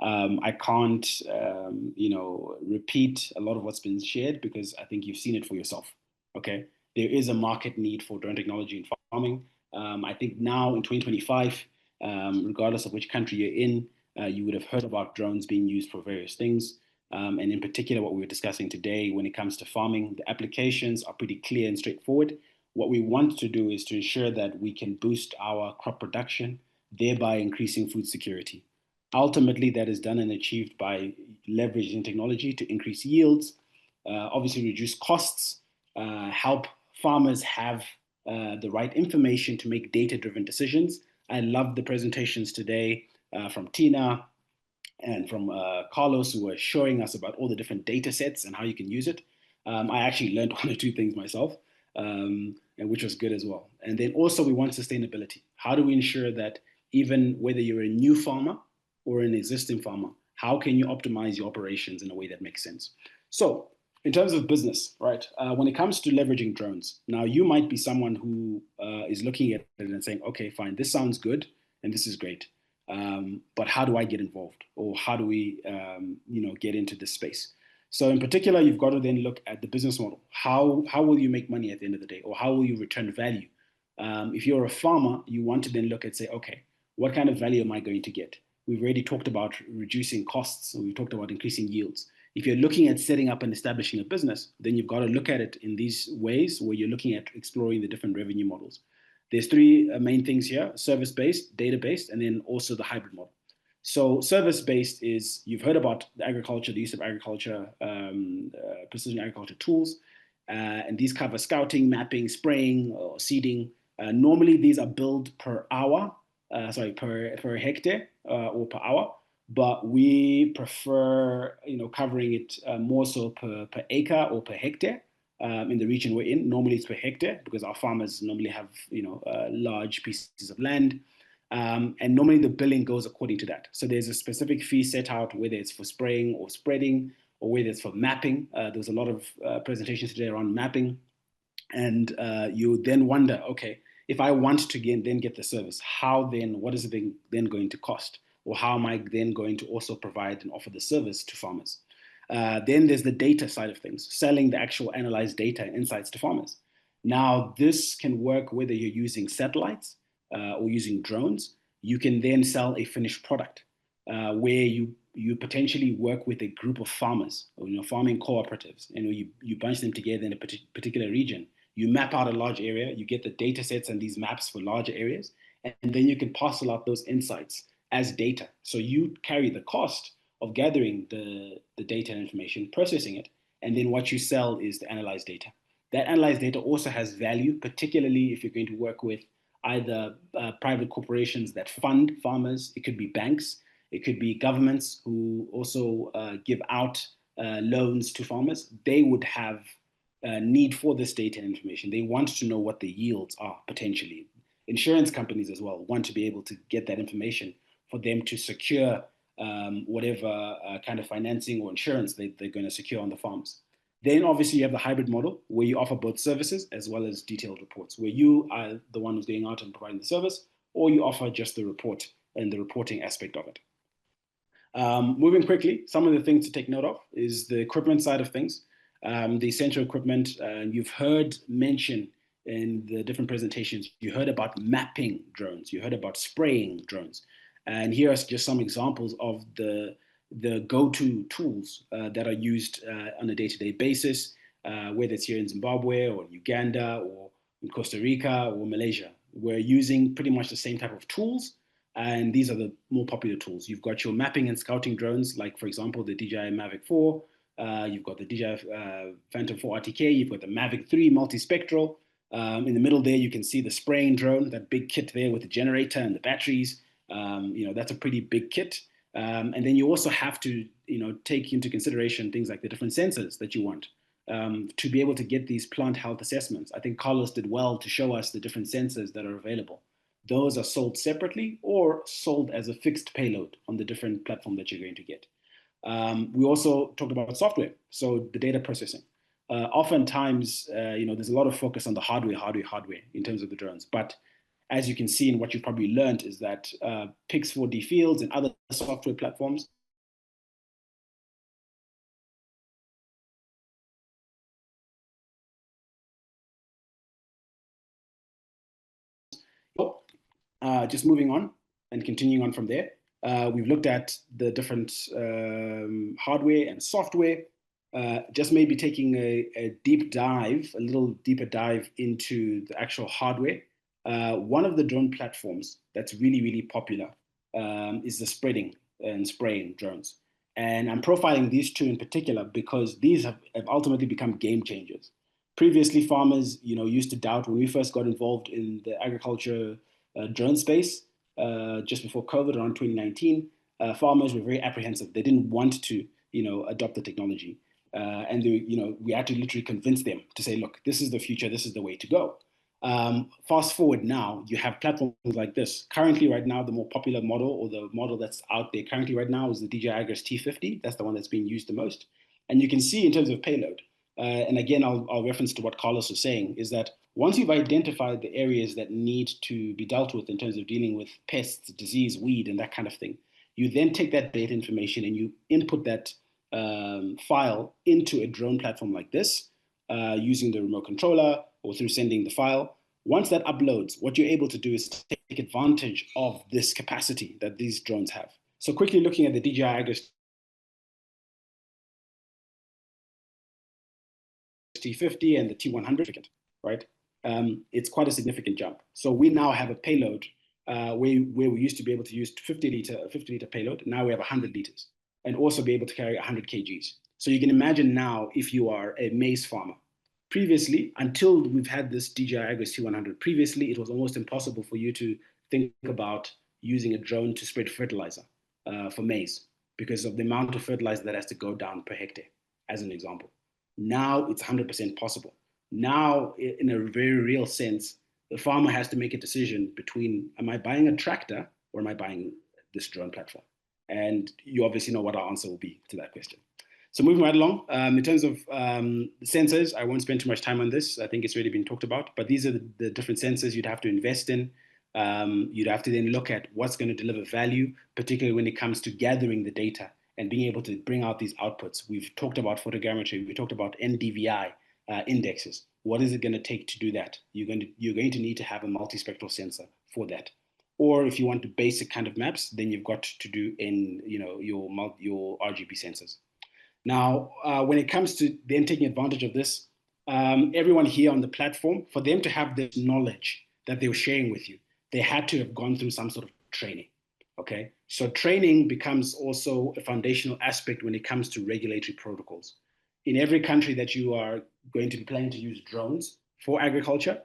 I can't, repeat a lot of what's been shared because I think you've seen it for yourself. Okay, there is a market need for drone technology in farming. I think now in 2025, regardless of which country you're in, you would have heard about drones being used for various things. And in particular, what we were discussing today when it comes to farming, the applications are pretty clear and straightforward. What we want to do is to ensure that we can boost our crop production, thereby increasing food security. Ultimately, that is done and achieved by leveraging technology to increase yields, obviously reduce costs, help farmers have the right information to make data-driven decisions. I love the presentations today from Tina and from Carlos, who were showing us about all the different data sets and how you can use it. I actually learned one or two things myself, and which was good as well. And then also we want sustainability. How do we ensure that even whether you're a new farmer or an existing farmer, how can you optimize your operations in a way that makes sense? So in terms of business, right, when it comes to leveraging drones, now you might be someone who is looking at it and saying, okay, fine, this sounds good and this is great. But how do I get involved, or how do we, get into this space? So in particular, you've got to then look at the business model. How will you make money at the end of the day, or how will you return value? If you're a farmer, you want to then look at, say, okay, what kind of value am I going to get? We've already talked about reducing costs, and we've talked about increasing yields. If you're looking at setting up and establishing a business, then you've got to look at it in these ways where you're looking at exploring the different revenue models. There's three main things here: service-based, data-based, and then also the hybrid model. So service-based is, you've heard about the agriculture, the use of agriculture, precision agriculture tools, and these cover scouting, mapping, spraying, or seeding. Normally, these are billed per hour, per hectare or per hour, but we prefer, covering it more so per acre or per hectare. in the region we're in. Normally it's per hectare because our farmers normally have, large pieces of land. And normally the billing goes according to that. So there's a specific fee set out, whether it's for spraying or spreading, or whether it's for mapping. There's a lot of presentations today around mapping. And you then wonder, okay, if I want to then get the service, what is it then going to cost? Or how am I then going to also provide and offer the service to farmers? Then there's the data side of things, selling the actual analyzed data and insights to farmers. Now, this can work whether you're using satellites or using drones. You can then sell a finished product where you potentially work with a group of farmers, or farming cooperatives. You bunch them together in a particular region. You map out a large area, you get the data sets and these maps for larger areas, and then you can parcel out those insights as data. So you carry the cost of gathering the data and information, processing it, and then what you sell is the analyzed data. That analyzed data also has value, particularly if you're going to work with either private corporations that fund farmers. It could be banks, it could be governments who also give out loans to farmers. They would have need for this data and information. They want to know what the yields are potentially. Insurance companies as well want to be able to get that information for them to secure whatever kind of financing or insurance they're going to secure on the farms. Then obviously you have the hybrid model where you offer both services as well as detailed reports, where you are the one who's going out and providing the service, or you offer just the report and the reporting aspect of it. Moving quickly, some of the things to take note of is the equipment side of things. The essential equipment, you've heard mention in the different presentations, you heard about mapping drones, you heard about spraying drones. And here are just some examples of the go-to tools that are used on a day-to-day basis, whether it's here in Zimbabwe or Uganda or in Costa Rica or Malaysia. We're using pretty much the same type of tools, and these are the more popular tools. You've got your mapping and scouting drones, like for example, the DJI Mavic 4, you've got the DJI Phantom 4 RTK, you've got the Mavic 3 Multispectral. In the middle there, you can see the spraying drone, that big kit there with the generator and the batteries. That's a pretty big kit. And then you also have to, take into consideration things like the different sensors that you want to be able to get these plant health assessments. I think Carlos did well to show us the different sensors that are available. Those are sold separately or sold as a fixed payload on the different platform that you're going to get. We also talked about software, so the data processing. Oftentimes, there's a lot of focus on the hardware in terms of the drones. But as you can see, and what you probably learned is that PIX4D Fields and other software platforms just moving on and continuing on from there, we've looked at the different hardware and software, just maybe taking a little deeper dive into the actual hardware. One of the drone platforms that's really, really popular is the spreading and spraying drones. And I'm profiling these two in particular because these have ultimately become game changers. Previously, farmers, used to doubt when we first got involved in the agriculture drone space just before COVID, around 2019. Farmers were very apprehensive. They didn't want to, adopt the technology. And we had to literally convince them to say, look, this is the future, this is the way to go. Fast forward now, you have platforms like this. Currently, right now, the more popular model, or the model that's out there currently right now, is the DJI Agris T50. That's the one that's being used the most. And you can see in terms of payload, and again, I'll reference to what Carlos was saying, is that once you've identified the areas that need to be dealt with in terms of dealing with pests, disease, weed, and that kind of thing, you then take that data information and you input that file into a drone platform like this, using the remote controller or through sending the file. Once that uploads, what you're able to do is take advantage of this capacity that these drones have. So quickly looking at the DJI Agris T50 and the T100, right? It's quite a significant jump. So we now have a payload where we used to be able to use 50 liter payload. Now we have 100 liters and also be able to carry 100 kgs. So you can imagine now if you are a maize farmer. Previously, until we've had this DJI Agris T100, previously it was almost impossible for you to think about using a drone to spread fertilizer for maize because of the amount of fertilizer that has to go down per hectare, as an example. Now it's 100% possible. Now, in a very real sense, the farmer has to make a decision between, am I buying a tractor or am I buying this drone platform? And you obviously know what our answer will be to that question. So moving right along, in terms of sensors, I won't spend too much time on this. I think it's already been talked about, but these are the different sensors you'd have to invest in. You'd have to then look at what's going to deliver value, particularly when it comes to gathering the data and being able to bring out these outputs. We've talked about photogrammetry, we talked about NDVI indexes. What is it going to take to do that? You're going to need to have a multispectral sensor for that. Or if you want the basic kind of maps, then you've got to do in your RGB sensors. Now, when it comes to then taking advantage of this, everyone here on the platform, for them to have this knowledge that they were sharing with you, they had to have gone through some sort of training, okay? So training becomes also a foundational aspect when it comes to regulatory protocols. In every country that you are going to be planning to use drones for agriculture,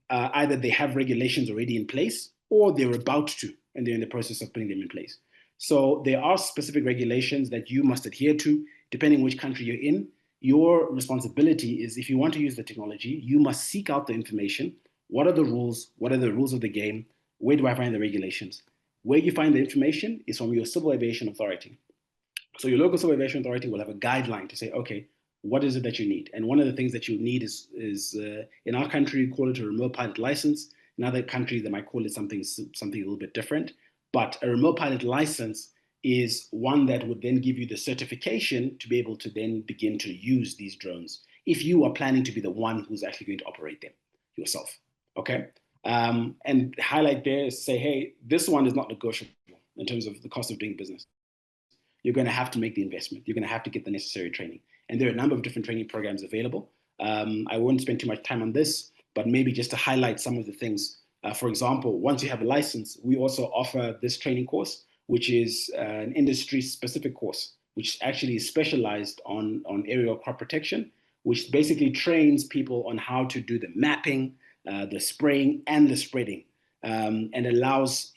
either they have regulations already in place or they're about to, and they're in the process of putting them in place. So there are specific regulations that you must adhere to, depending which country you're in. Your responsibility is, if you want to use the technology, you must seek out the information. What are the rules? What are the rules of the game? Where do I find the regulations? Where you find the information is from your Civil Aviation Authority. So your local Civil Aviation Authority will have a guideline to say, okay, what is it that you need? And one of the things that you need is in our country, we call it a remote pilot license. In other countries, they might call it something a little bit different. But a remote pilot license is one that would then give you the certification to be able to then begin to use these drones if you are planning to be the one who's actually going to operate them yourself, okay? And highlight there is say, hey, this one is not negotiable in terms of the cost of doing business. You're going to have to make the investment. You're going to have to get the necessary training. And there are a number of different training programs available. I won't spend too much time on this, but maybe just to highlight some of the things. For example, once you have a license, we also offer this training course, which is an industry-specific course, which actually is specialized on aerial crop protection, which basically trains people on how to do the mapping, the spraying, and the spreading, and allows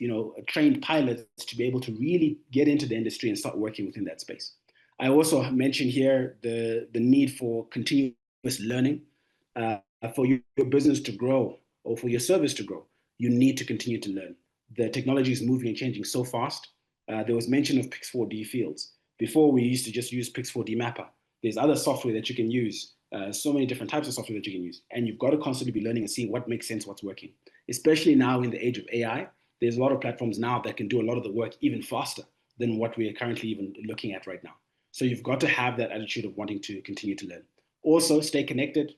trained pilots to be able to really get into the industry and start working within that space. I also mentioned here the need for continuous learning. For your business to grow or for your service to grow, you need to continue to learn. The technology is moving and changing so fast. There was mention of PIX4D Fields. Before, we used to just use PIX4D Mapper. There's other software that you can use, so many different types of software that you can use. And you've got to constantly be learning and seeing what makes sense, what's working. Especially now in the age of AI, there's a lot of platforms now that can do a lot of the work even faster than what we are currently even looking at right now. So you've got to have that attitude of wanting to continue to learn. Also, stay connected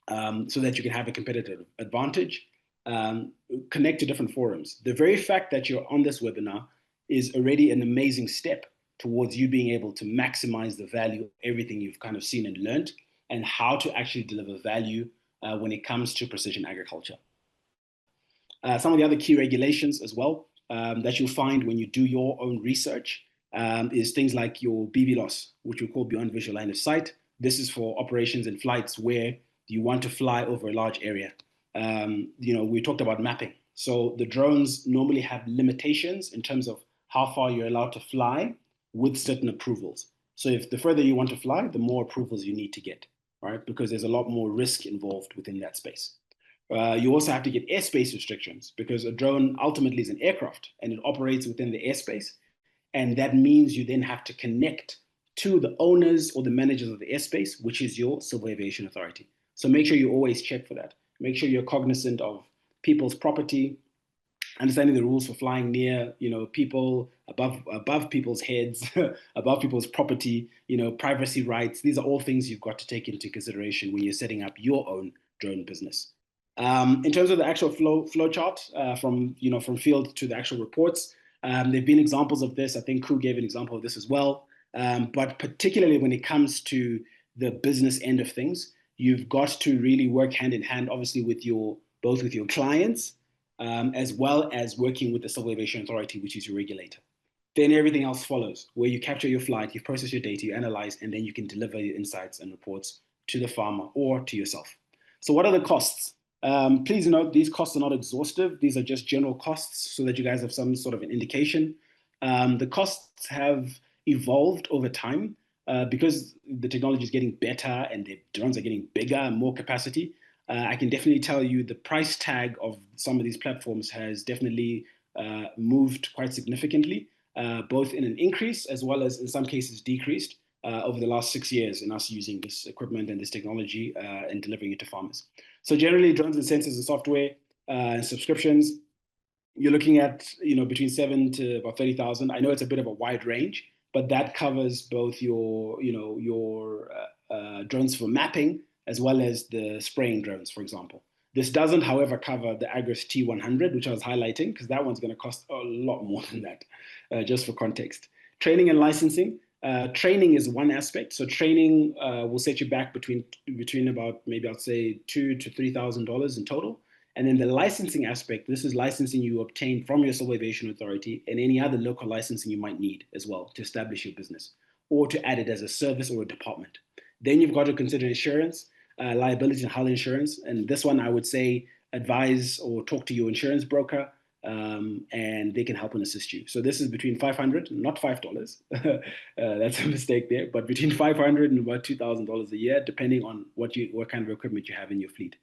so that you can have a competitive advantage. Connect to different forums. The very fact that you're on this webinar is already an amazing step towards you being able to maximize the value of everything you've kind of seen and learned, and how to actually deliver value when it comes to precision agriculture. Some of the other key regulations as well that you'll find when you do your own research is things like your BVLOS, which we call beyond visual line of sight. This is for operations and flights where you want to fly over a large area. We talked about mapping. So the drones normally have limitations in terms of how far you're allowed to fly with certain approvals. So if the further you want to fly, the more approvals you need to get, right? Because there's a lot more risk involved within that space. You also have to get airspace restrictions because a drone ultimately is an aircraft and it operates within the airspace. And that means you then have to connect to the owners or the managers of the airspace, which is your Civil Aviation Authority. So make sure you always check for that. Make sure you're cognizant of people's property, understanding the rules for flying near, people above people's heads, above people's property, privacy rights. These are all things you've got to take into consideration when you're setting up your own drone business. In terms of the actual flow chart from field to the actual reports, there've been examples of this. I think Koo gave an example of this as well. But particularly when it comes to the business end of things, you've got to really work hand in hand, obviously, both with your clients, as well as working with the Civil Aviation Authority, which is your regulator. Then everything else follows, where you capture your flight, you process your data, you analyze, and then you can deliver your insights and reports to the farmer or to yourself. So what are the costs? Please note, these costs are not exhaustive. These are just general costs so that you guys have some sort of an indication. The costs have evolved over time. because the technology is getting better and the drones are getting bigger and more capacity, I can definitely tell you the price tag of some of these platforms has definitely moved quite significantly, both in an increase as well as in some cases decreased over the last 6 years in us using this equipment and this technology and delivering it to farmers. So generally, drones and sensors and software and subscriptions, you're looking at between 7 to about 30,000. I know it's a bit of a wide range, but that covers both your drones for mapping as well as the spraying drones, for example. This doesn't, however, cover the Agris T100, which I was highlighting, because that one's going to cost a lot more than that, just for context. Training and licensing. Training is one aspect. So training will set you back between about, maybe I'd say $2,000 to $3,000 in total. And then the licensing aspect, this is licensing you obtain from your Civil Aviation Authority and any other local licensing you might need as well to establish your business or to add it as a service or a department. Then you've got to consider insurance, liability and hull insurance. And this one, I would say, advise or talk to your insurance broker and they can help and assist you. So this is between $500, not $5. That's a mistake there, but between $500 and about $2,000 a year, depending on what kind of equipment you have in your fleet.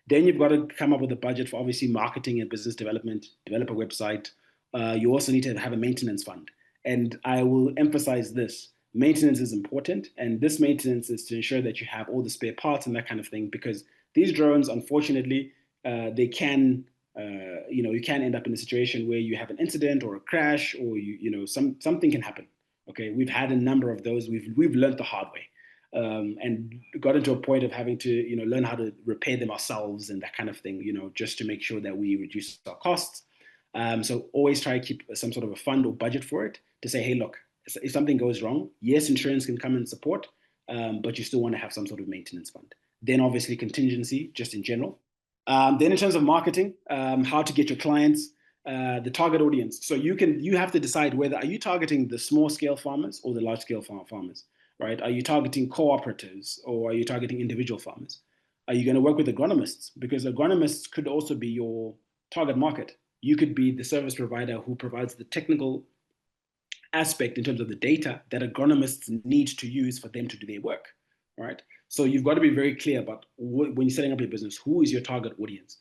Then you've got to come up with a budget for obviously marketing and business development, develop a website. You also need to have a maintenance fund. And I will emphasize this. Maintenance is important. And this maintenance is to ensure that you have all the spare parts and that kind of thing, because these drones, unfortunately, they can, you can end up in a situation where you have an incident or a crash or something can happen. Okay, we've had a number of those. We've learned the hard way. And got into a point of having to, learn how to repair them ourselves and that kind of thing, just to make sure that we reduce our costs. So always try to keep some sort of a fund or budget for it to say, hey, look, if something goes wrong, yes, insurance can come and support, but you still want to have some sort of maintenance fund. Then obviously contingency, just in general. Then in terms of marketing, how to get your clients, the target audience. So you have to decide whether are you targeting the small scale farmers or the large scale farmers. Right? Are you targeting cooperatives or are you targeting individual farmers? Are you going to work with agronomists? Because agronomists could also be your target market. You could be the service provider who provides the technical aspect in terms of the data that agronomists need to use for them to do their work. Right? So you've got to be very clear about when you're setting up your business, who is your target audience?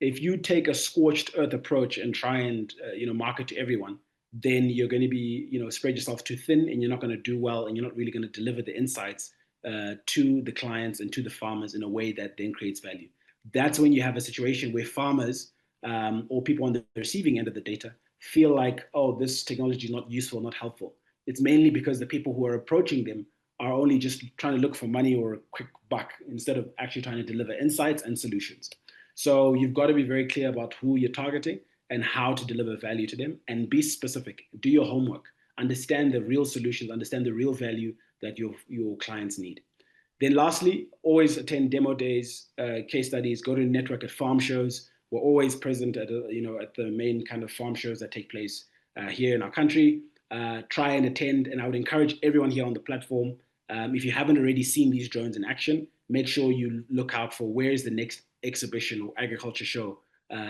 If you take a scorched earth approach and try and market to everyone, then you're going to be, spread yourself too thin and you're not going to do well and you're not really going to deliver the insights to the clients and to the farmers in a way that then creates value. That's when you have a situation where farmers or people on the receiving end of the data feel like, oh, this technology is not useful, not helpful. It's mainly because the people who are approaching them are only just trying to look for money or a quick buck instead of actually trying to deliver insights and solutions. So you've got to be very clear about who you're targeting and how to deliver value to them, and be specific. Do your homework. Understand the real solutions, understand the real value that your clients need. Then lastly, always attend demo days, case studies, go to network at farm shows. We're always present at the main kind of farm shows that take place here in our country. Try and attend, and I would encourage everyone here on the platform, if you haven't already seen these drones in action, make sure you look out for where is the next exhibition or agriculture show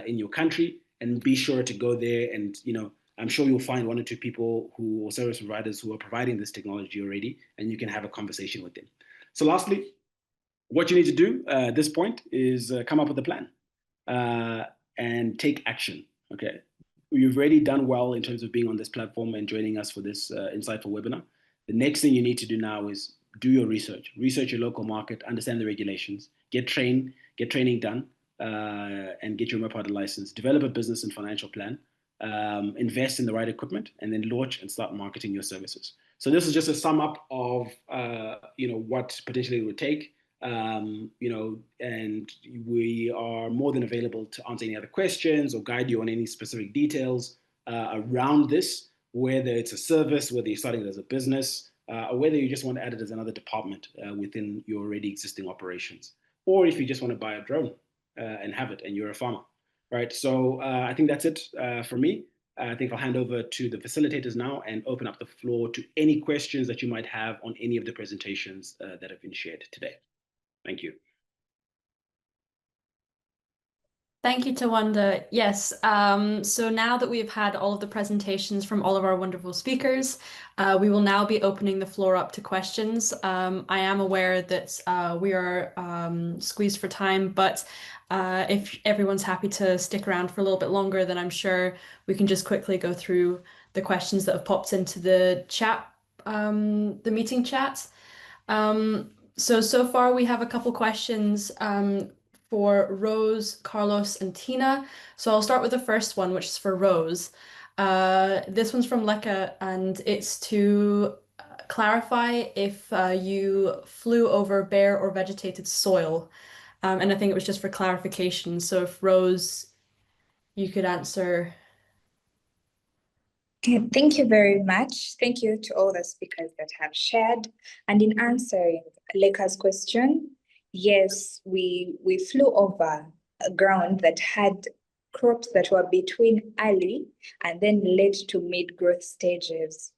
in your country, and be sure to go there. And I'm sure you'll find one or two people or service providers who are providing this technology already, and you can have a conversation with them. So lastly, what you need to do at this point is come up with a plan and take action. Okay, you've already done well in terms of being on this platform and joining us for this insightful webinar. The next thing you need to do now is do your research your local market, understand the regulations, get training done, and get your MAPADA license, develop a business and financial plan, invest in the right equipment, and then launch and start marketing your services. So this is just a sum up of what potentially it would take, and we are more than available to answer any other questions or guide you on any specific details around this, whether it's a service, whether you're starting it as a business, or whether you just want to add it as another department within your already existing operations, or if you just want to buy a drone and have it and you're a farmer, right? So I think that's it for me. I think I'll hand over to the facilitators now and open up the floor to any questions that you might have on any of the presentations that have been shared today. Thank you. Thank you, Tawanda. Yes, so now that we've had all of the presentations from all of our wonderful speakers, we will now be opening the floor up to questions. I am aware that we are squeezed for time, but if everyone's happy to stick around for a little bit longer, then I'm sure we can just quickly go through the questions that have popped into the chat, the meeting chat. So far we have a couple questions for Rose, Carlos, and Tina. So I'll start with the first one, which is for Rose. This one's from Leka, and it's to clarify if you flew over bare or vegetated soil. And I think it was just for clarification. So if Rose, you could answer. Okay, thank you very much. Thank you to all the speakers that have shared. And in answering Leka's question, yes, we flew over a ground that had crops that were between early and then late to mid-growth stages.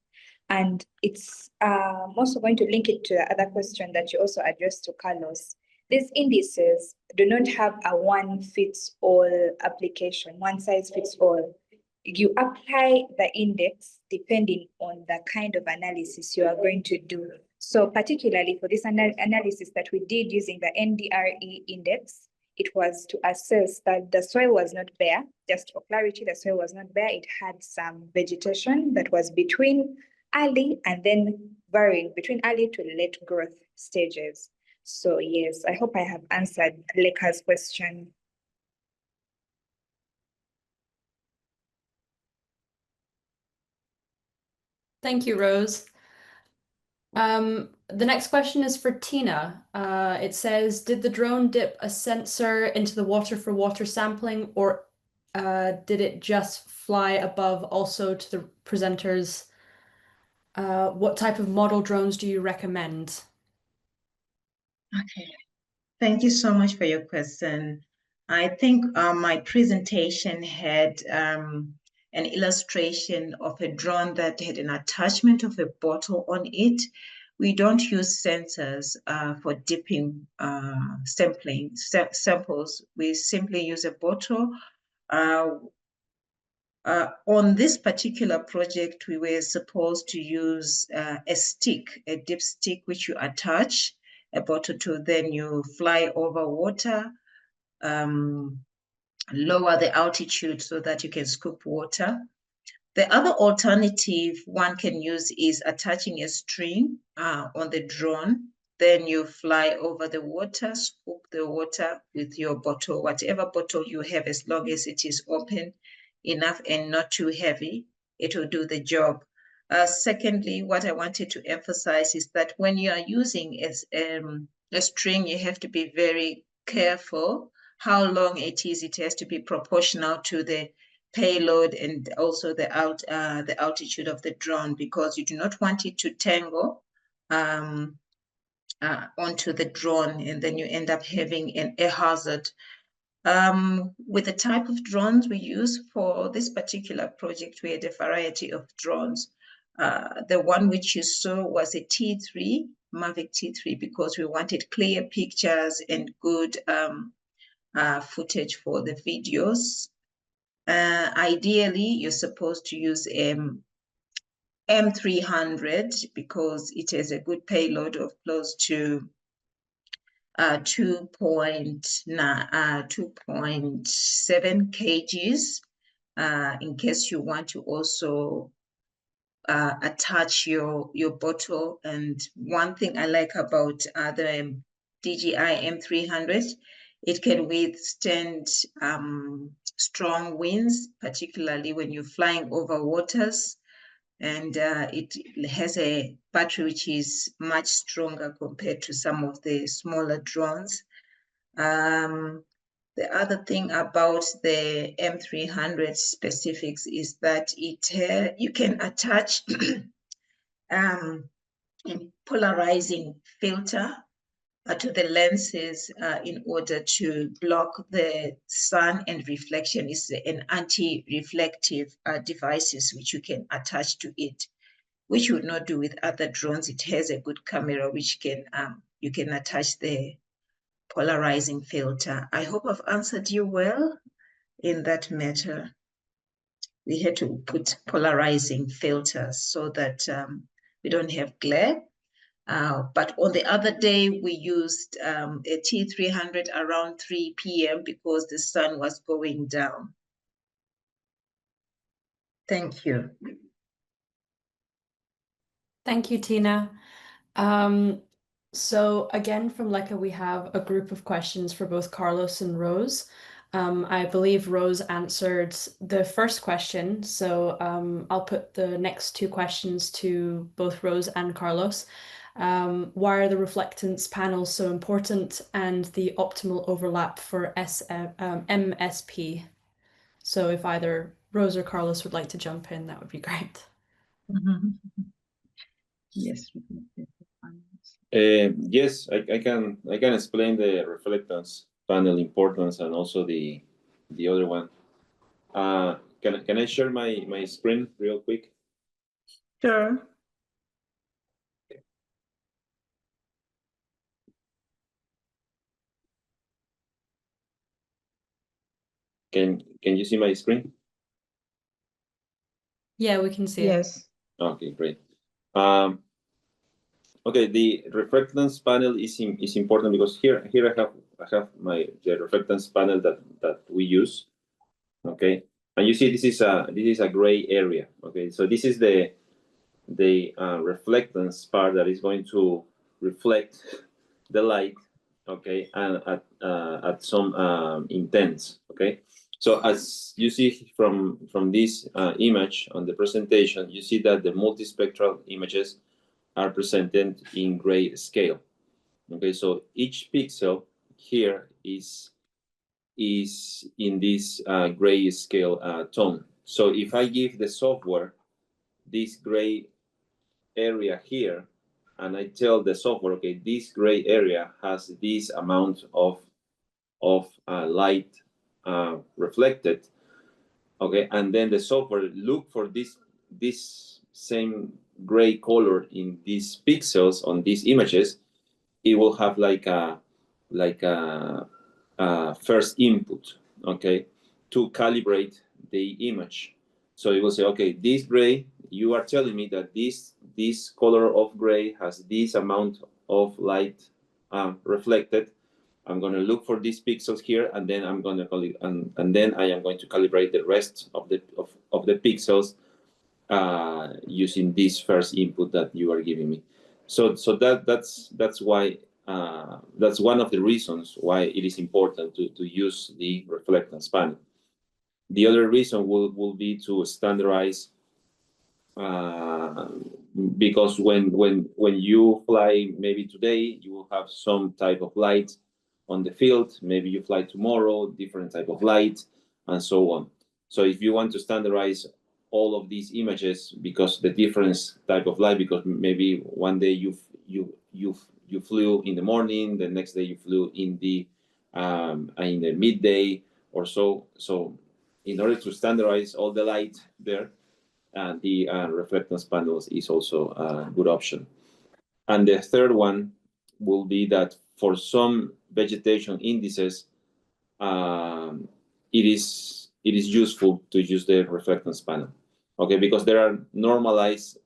And it's also going to link it to the other question that you also addressed to Carlos. These indices do not have a one-fits-all application, one-size-fits-all. You apply the index depending on the kind of analysis you are going to do. So particularly for this analysis that we did using the NDRE index, it was to assess that the soil was not bare. Just for clarity, the soil was not bare. It had some vegetation that was between early and then varying between early to late growth stages. So yes, I hope I have answered Leka's question. Thank you, Rose. The next question is for Tina. It says, did the drone dip a sensor into the water for water sampling, or did it just fly above also to the presenters? What type of model drones do you recommend? Okay, thank you so much for your question. I think my presentation had an illustration of a drone that had an attachment of a bottle on it. We don't use sensors for dipping samples. We simply use a bottle. On this particular project, we were supposed to use a stick, a dip stick, which you attach a bottle to, then you fly over water, lower the altitude so that you can scoop water. The other alternative one can use is attaching a string on the drone. Then you fly over the water, scoop the water with your bottle, whatever bottle you have, as long as it is open enough and not too heavy, it will do the job. Secondly, what I wanted to emphasize is that when you are using a string, you have to be very careful how long it is. It has to be proportional to the payload and also the altitude of the drone, because you do not want it to tangle onto the drone, and then you end up having a hazard. With the type of drones we use for this particular project, we had a variety of drones. The one which you saw was a T3, Mavic T3, because we wanted clear pictures and good footage for the videos. Ideally, you're supposed to use M300 because it has a good payload of close to 2.7 kgs, in case you want to also attach your bottle. And one thing I like about the DJI M300, it can withstand strong winds, particularly when you're flying over waters. And it has a battery which is much stronger compared to some of the smaller drones. The other thing about the M300 specifics is that you can attach a polarizing filter to the lenses in order to block the sun and reflection. It's an anti-reflective devices which you can attach to it, which you would not do with other drones. It has a good camera which can you can attach the polarizing filter. I hope I've answered you well. in that matter. We had to put polarizing filters so that we don't have glare. But on the other day, we used a T300 around 3 p.m. because the sun was going down. Thank you. Thank you, Tina. So again, from Leka, we have a group of questions for both Carlos and Rose. I believe Rose answered the first question, so I'll put the next two questions to both Rose and Carlos. Why are the reflectance panels so important, and the optimal overlap for MSP? So if either Rose or Carlos would like to jump in, that would be great. Yes. Yes, I can explain the reflectance panel importance and also the other one. Can I share my screen real quick? Sure. Can you see my screen? Yeah, we can see it. Yes. Okay, great. Okay, the reflectance panel is important because here I have the reflectance panel that we use. Okay, and you see this is a gray area. Okay, so this is the reflectance part that is going to reflect the light. Okay, and at some intents. Okay, so as you see from this image on the presentation, you see that the multispectral images are presented in gray scale. Okay, so each pixel here is in this gray scale tone. So if I give the software this gray area here, and I tell the software, okay, this gray area has this amount of light reflected, okay, and then the software look for this same gray color in these pixels on these images, it will have like a first input, okay, to calibrate the image. So it will say, okay, this gray, you are telling me that this color of gray has this amount of light reflected. I'm going to look for these pixels here, and then I'm going to and then I am going to calibrate the rest of the pixels using this first input that you are giving me. So that's why that's one of the reasons why it is important to use the reflectance panel. The other reason will be to standardize, because when you fly, maybe today you will have some type of light on the field, maybe you fly tomorrow, different type of light, and so on. So if you want to standardize all of these images, because the different type of light, because maybe one day you flew in the morning, the next day you flew in the midday or so. So in order to standardize all the light there, the reflectance panels is also a good option. And the third one will be that for some vegetation indices, it is useful to use the reflectance panel, okay, because there are normalized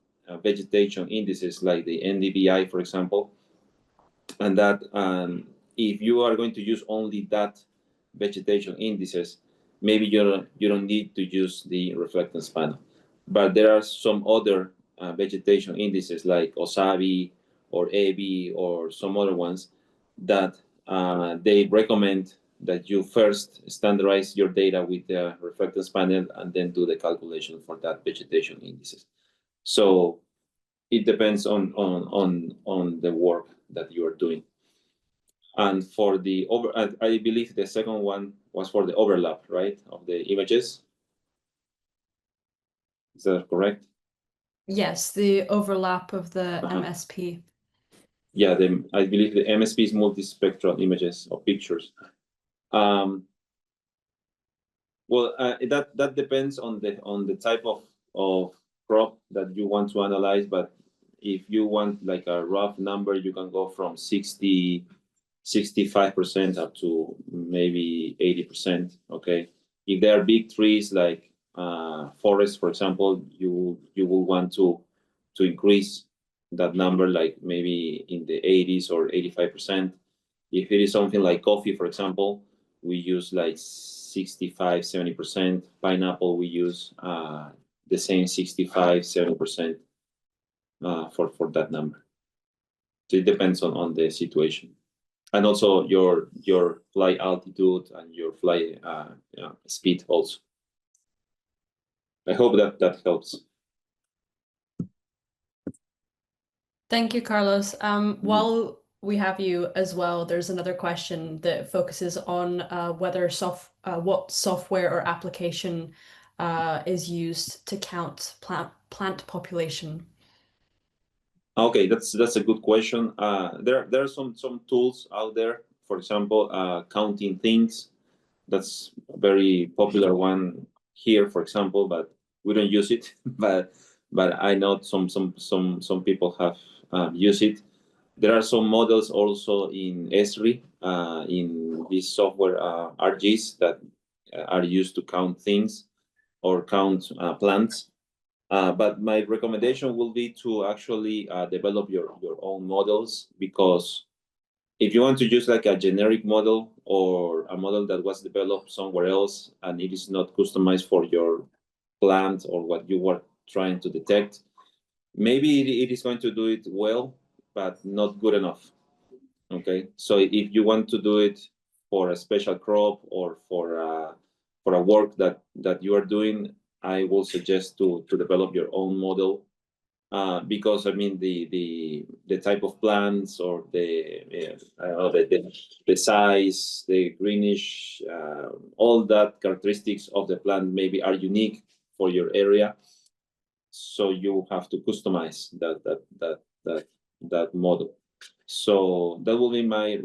vegetation indices like the NDVI, for example, and that if you are going to use only that vegetation indices, maybe you don't need to use the reflectance panel. But there are some other vegetation indices like OSABI or EBI or some other ones that they recommend that you first standardize your data with the reflectance panel and then do the calculation for that vegetation indices. So it depends on the work that you are doing. And for the I believe the second one was for the overlap, right, of the images. Is that correct? Yes, the overlap of the MSP. Yeah, I believe the MSP is multispectral images or pictures. Well, that depends on the type of crop that you want to analyze. But if you want like a rough number, you can go from 65% up to maybe 80%. Okay, If there are big trees like forests, for example, you will want to increase that number, like maybe in the 80s or 85%. If it is something like coffee, for example, we use like 65, 70%. Pineapple, we use the same 65, 70% for that number. So it depends on the situation. And also your flight altitude and your flight speed also. I hope that helps. Thank you, Carlos. While we have you as well, there's another question that focuses on whether what software or application is used to count plant population. Okay, that's a good question. There are some tools out there. For example, counting things. That's a very popular one here, for example, but we don't use it. but I know some people have used it. There are some models also in Esri, in this software RGs that are used to count things or count plants. But my recommendation will be to actually develop your own models, because if you want to use like a generic model or a model that was developed somewhere else and it is not customized for your plant or what you were trying to detect, maybe it is going to do it well, but not good enough. Okay, so if you want to do it for a special crop or for a work that you are doing, I will suggest to develop your own model, because I mean the type of plants or the size, the greenish, all that characteristics of the plant maybe are unique for your area, so you have to customize that model. So that will be my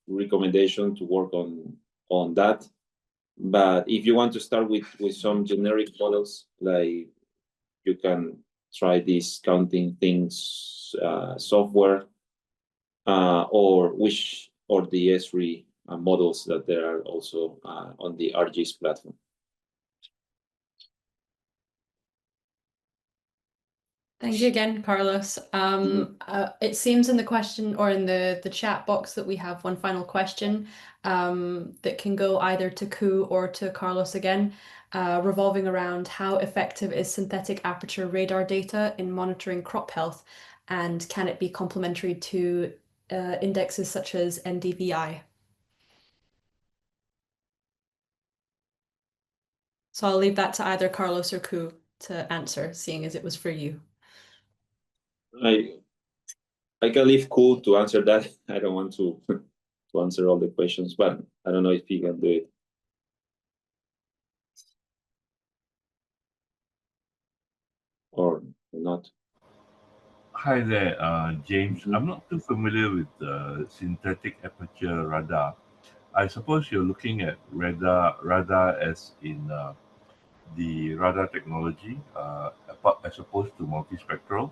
recommendation, to work on that. But if you want to start with some generic models, like you can try this counting things software, or the Esri models that there are also on the RG's platform. Thank you again, Carlos. It seems in the question or in the chat box that we have one final question that can go either to Ku or to Carlos again, revolving around how effective is synthetic aperture radar data in monitoring crop health, and can it be complementary to indexes such as NDVI? So I'll leave that to either Carlos or Ku to answer, seeing as it was for you. I can leave Ku to answer that. I don't want to answer all the questions, but I don't know if he can do it or not. Hi there, James. I'm not too familiar with synthetic aperture radar. I suppose you're looking at radar as in the radar technology, as opposed to multispectral.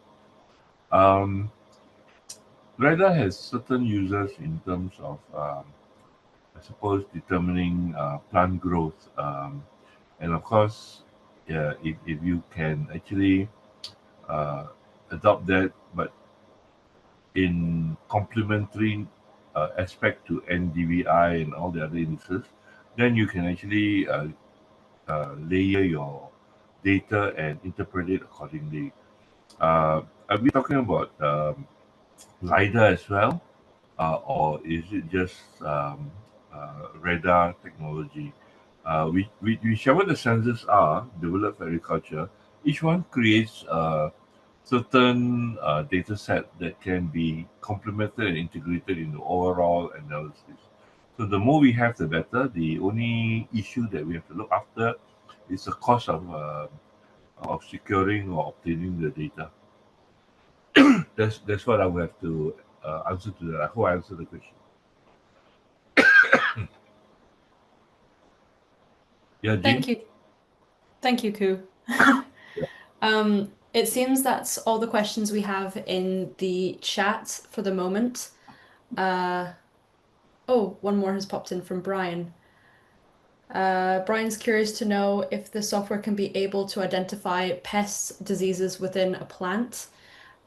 Radar has certain uses in terms of, I suppose, determining plant growth. And of course, yeah, if you can actually adopt that, but in complementary aspect to NDVI and all the other indices, then you can actually layer your data and interpret it accordingly. Are we talking about LiDAR as well, or is it just radar technology? Whichever the sensors are developed for agriculture, each one creates a certain data set that can be complemented and integrated in the overall analysis. So the more we have, the better. The only issue that we have to look after is the cost of securing or obtaining the data. That's what I would have to answer to that. I hope I answered the question. Yeah, Jim? Thank you, Ku. It seems that's all the questions we have in the chat for the moment. Oh, one more has popped in from Brian. Brian's curious to know if the software can be able to identify pests, diseases within a plant.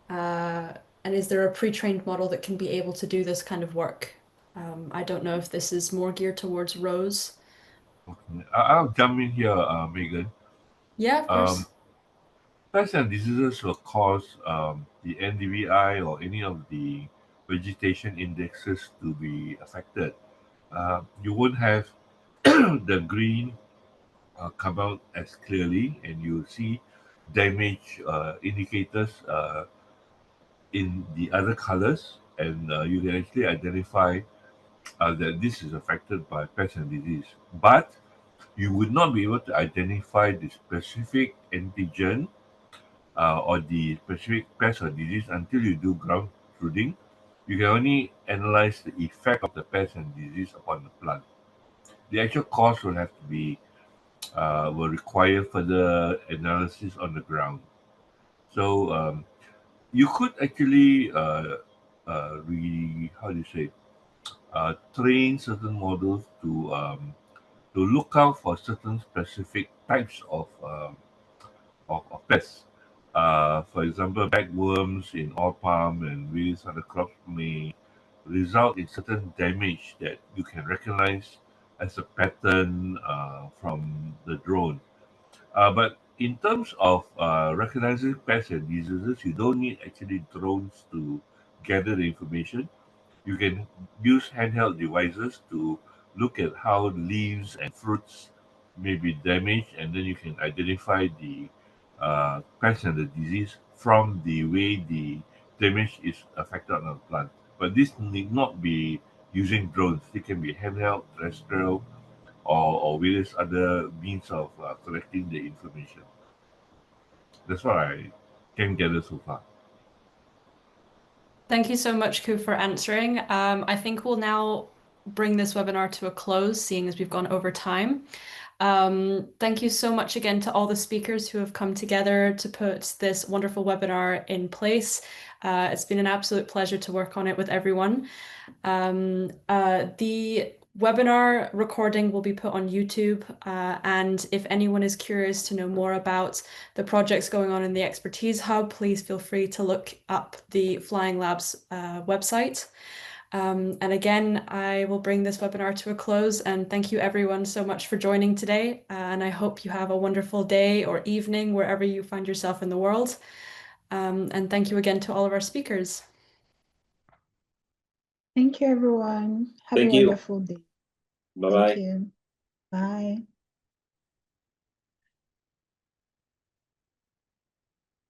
And is there a pre-trained model that can be able to do this kind of work? I don't know if this is more geared towards Rose. Okay. I'll jump in here, Megan. Yeah, of course. Pests and diseases will cause the NDVI or any of the vegetation indexes to be affected. You won't have the green come out as clearly, and you see damage indicators in the other colors, and you can actually identify that this is affected by pest and disease. But you would not be able to identify the specific antigen or the specific pest or disease until you do ground truthing. You can only analyze the effect of the pest and disease upon the plant. The actual cause will have to be will require further analysis on the ground. So you could actually how do you say train certain models to look out for certain specific types of pests. For example, bagworms in oil palm and various other crops may result in certain damage that you can recognize as a pattern from the drone. But in terms of recognizing pests and diseases, you don't need actually drones to gather the information. You can use handheld devices to look at how leaves and fruits may be damaged, and then you can identify the pest and the disease from the way the damage is affected on the plant. But this need not be using drones. It can be handheld, terrestrial, or various other means of collecting the information. That's what I can gather so far. Thank you so much, Ku, for answering. I think we'll now bring this webinar to a close, seeing as we've gone over time. Thank you so much again to all the speakers who have come together to put this wonderful webinar in place. It's been an absolute pleasure to work on it with everyone. The webinar recording will be put on YouTube, and if anyone is curious to know more about the projects going on in the Expertise Hub, please feel free to look up the Flying Labs website. And again, I will bring this webinar to a close, and thank you everyone so much for joining today. And I hope you have a wonderful day or evening wherever you find yourself in the world. And thank you again to all of our speakers. Thank you, everyone. Have Thank a you. wonderful day. Bye-bye. Thank you. Bye.